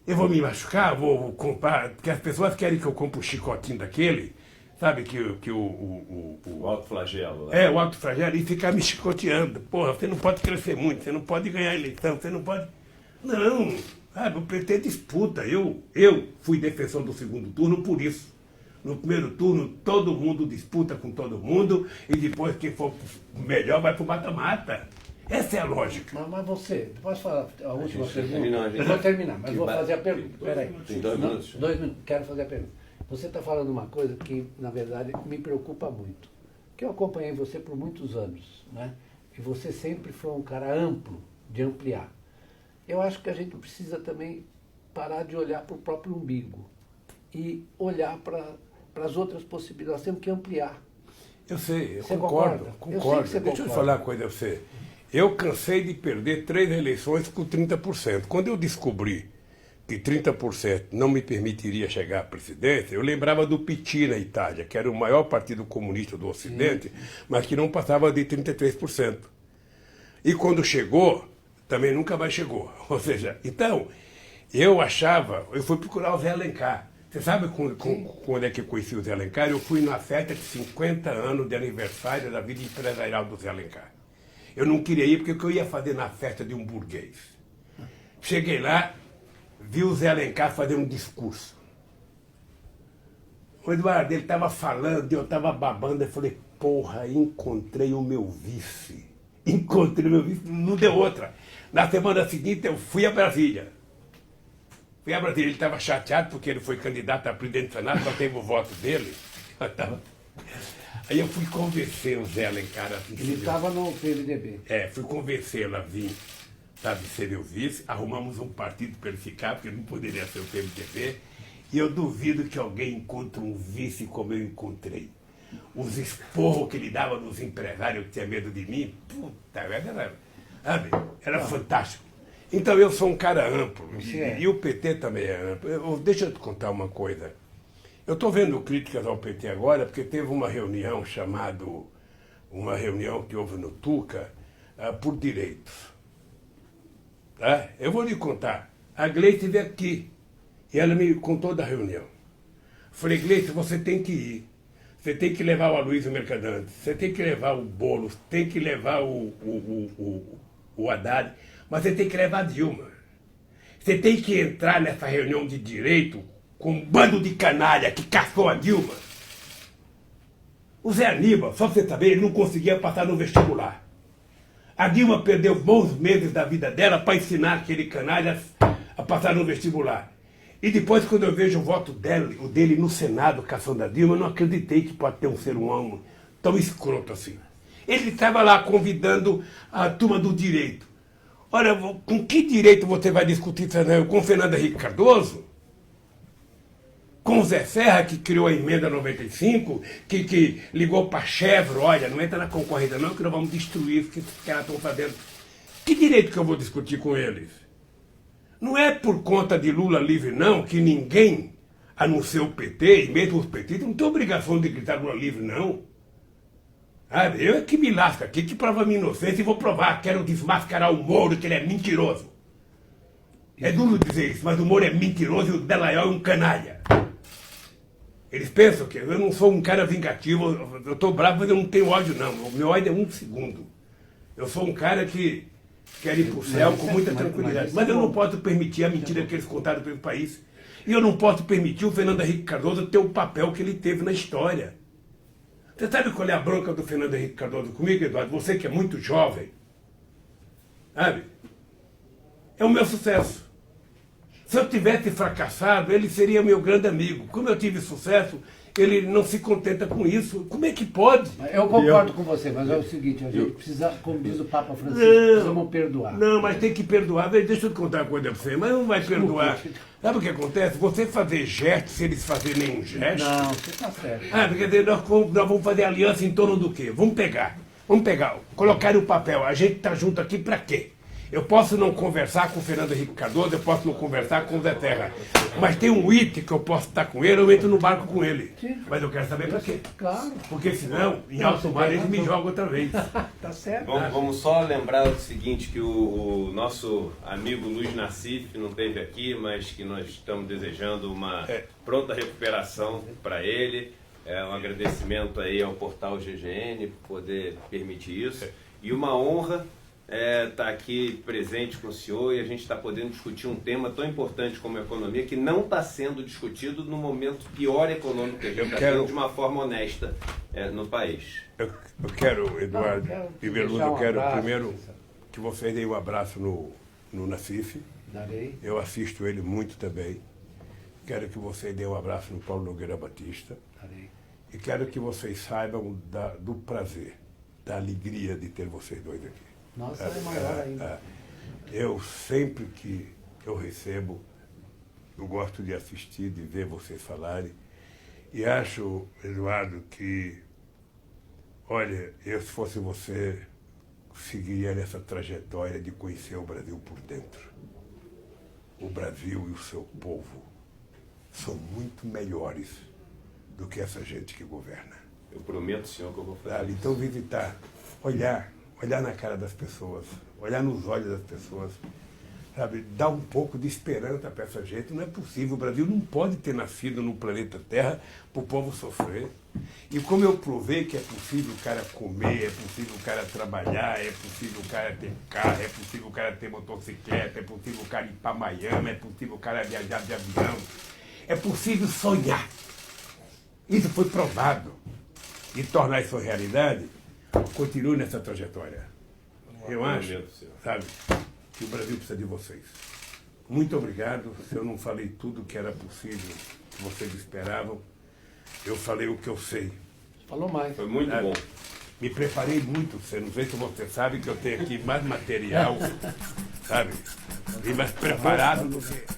Eu vou me machucar? Vou comprar? Porque as pessoas querem que eu compre um chicotinho daquele, sabe, O alto flagelo. Né? o alto flagelo, e ficar me chicoteando. Porra, você não pode crescer muito, você não pode ganhar eleição, você não pode... Não, sabe, o PT disputa. Eu fui defensor do segundo turno por isso. No primeiro turno, todo mundo disputa com todo mundo, e depois quem for melhor vai pro mata-mata. Essa é a lógica. Mas você, posso falar a última pergunta? terminar, gente. Eu vou terminar, mas vou fazer a pergunta. Peraí. Tem 2 minutos. 2 minutos, quero fazer a pergunta. Você está falando uma coisa que, na verdade, me preocupa muito. Que eu acompanhei você por muitos anos, né? E você sempre foi um cara amplo, de ampliar. Eu acho que a gente precisa também parar de olhar para o próprio umbigo e olhar para as outras possibilidades. Nós temos que ampliar. Eu sei, eu Você concordo. concorda? Eu sei que você Deixa eu concorda. falar uma coisa a você. Eu cansei de perder 3 eleições com 30%. Quando eu descobri que 30% não me permitiria chegar à presidência, eu lembrava do PT na Itália, que era o maior partido comunista do Ocidente, mas que não passava de 33%. E quando chegou, também nunca mais chegou. Ou seja, então, eu fui procurar o Zé Alencar. Você sabe quando é que eu conheci o Zé Alencar? Eu fui na festa de 50 anos de aniversário da vida empresarial do Zé Alencar. Eu não queria ir porque o que eu ia fazer na festa de um burguês? Cheguei lá, vi o Zé Alencar fazer um discurso. O Eduardo, ele estava falando e eu estava babando. Eu falei, porra, encontrei o meu vice. Encontrei o meu vice, não deu outra. Na semana seguinte eu fui a Brasília. Ele estava chateado porque ele foi candidato a presidente do Senado, só teve o voto dele. Aí eu fui convencer o Zé Alencar a vir. Ele estava no PMDB. Fui convencê-lo a vir, sabe, ser meu vice. Arrumamos um partido para ele ficar, porque não poderia ser o PMDB. E eu duvido que alguém encontre um vice como eu encontrei. Os esporros que ele dava nos empresários que tinham medo de mim, puta, era fantástico. Então eu sou um cara amplo, e o PT também é amplo. Deixa eu te contar uma coisa. Eu estou vendo críticas ao PT agora, porque teve uma reunião que houve no Tuca, por direitos. Tá? Eu vou lhe contar. A Gleice veio aqui, e ela me contou da reunião. Falei, Gleice, você tem que ir. Você tem que levar o Aloysio Mercadante, você tem que levar o Boulos, tem que levar o Haddad, mas você tem que levar a Dilma. Você tem que entrar nessa reunião de direito com um bando de canalha que caçou a Dilma. O Zé Aníbal, só pra você saber, ele não conseguia passar no vestibular. A Dilma perdeu bons meses da vida dela para ensinar aquele canalha a passar no vestibular. E depois, quando eu vejo o voto dele no Senado, caçando a Dilma, eu não acreditei que pode ter um ser humano tão escroto assim. Ele estava lá convidando a turma do direito. Olha, com que direito você vai discutir isso com o Fernando Henrique Cardoso? Com o Zé Serra, que criou a emenda 95, que ligou para a Chevron, olha, não entra na concorrência não, que nós vamos destruir isso que esses caras estão fazendo. Que direito que eu vou discutir com eles? Não é por conta de Lula livre, não, que ninguém, a não ser o PT, e mesmo os petistas, não tem obrigação de gritar Lula livre, não. Eu é que me lasco aqui, que prova minha inocência e vou provar, quero desmascarar o Moro, que ele é mentiroso. É duro dizer isso, mas o Moro é mentiroso e o Dallagnol é um canalha. Eles pensam que eu não sou um cara vingativo, eu estou bravo, mas eu não tenho ódio, não. O meu ódio é 1 segundo. Eu sou um cara que quer ir para o céu com muita tranquilidade. Mas eu não posso permitir a mentira que eles contaram pelo país. E eu não posso permitir o Fernando Henrique Cardoso ter o papel que ele teve na história. Você sabe qual é a bronca do Fernando Henrique Cardoso comigo, Eduardo? Você que é muito jovem, sabe? É o meu sucesso. Se eu tivesse fracassado, ele seria meu grande amigo. Como eu tive sucesso, ele não se contenta com isso. Como é que pode? Eu concordo com você, mas é o seguinte, a gente precisa, como diz o Papa Francisco, precisamos perdoar. Não, mas tem que perdoar. Deixa eu te contar uma coisa pra você, mas não vai perdoar. Sabe o que acontece? Você fazer gesto, se eles fazerem nenhum gesto... Não, você está certo. Porque nós vamos fazer aliança em torno do quê? Vamos pegar, colocar o papel. A gente está junto aqui para quê? Eu posso não conversar com o Fernando Henrique Cardoso, eu posso não conversar com o Zé Terra. Mas tem um item que eu posso estar com ele, eu entro no barco com ele. Sim. Mas eu quero saber para quê. Claro. Porque senão, em alto mar, eles me jogam outra vez. Tá certo. Vamos só lembrar o seguinte, que o nosso amigo Luiz Nassif não esteve aqui, mas que nós estamos desejando uma pronta recuperação para ele. Um agradecimento aí ao portal GGN por poder permitir isso. E uma honra estar aqui presente com o senhor, e a gente está podendo discutir um tema tão importante como a economia, que não está sendo discutido no momento pior econômico que a gente está tendo, de uma forma honesta no país. Eu quero, Eduardo e Veludo, eu quero primeiro César. que vocês deem um abraço no Nassif. Darei. Eu assisto ele muito também. Quero que vocês deem um abraço no Paulo Nogueira Batista. Darei. E quero que vocês saibam do prazer, da alegria de ter vocês dois aqui. Nossa, é maior ainda. Eu sempre que eu recebo, eu gosto de assistir, de ver vocês falarem. E acho, Eduardo, que, olha, eu se fosse você, seguiria nessa trajetória de conhecer o Brasil por dentro. O Brasil e o seu povo são muito melhores do que essa gente que governa. Eu prometo, senhor, que eu vou fazer isso. Então visitar, olhar na cara das pessoas, olhar nos olhos das pessoas, sabe, dar um pouco de esperança para essa gente. Não é possível, o Brasil não pode ter nascido no planeta Terra para o povo sofrer. E como eu provei que é possível o cara comer, é possível o cara trabalhar, é possível o cara ter carro, é possível o cara ter motocicleta, é possível o cara ir para Miami, é possível o cara viajar de avião, é possível sonhar. Isso foi provado. E tornar isso realidade, continue nessa trajetória. Eu acho, sabe, que o Brasil precisa de vocês. Muito obrigado. Se eu não falei tudo que era possível, que vocês esperavam, eu falei o que eu sei. Falou mais. Foi muito bom. Me preparei muito, você não sei se você sabe que eu tenho aqui mais material, sabe? E mais preparado do que...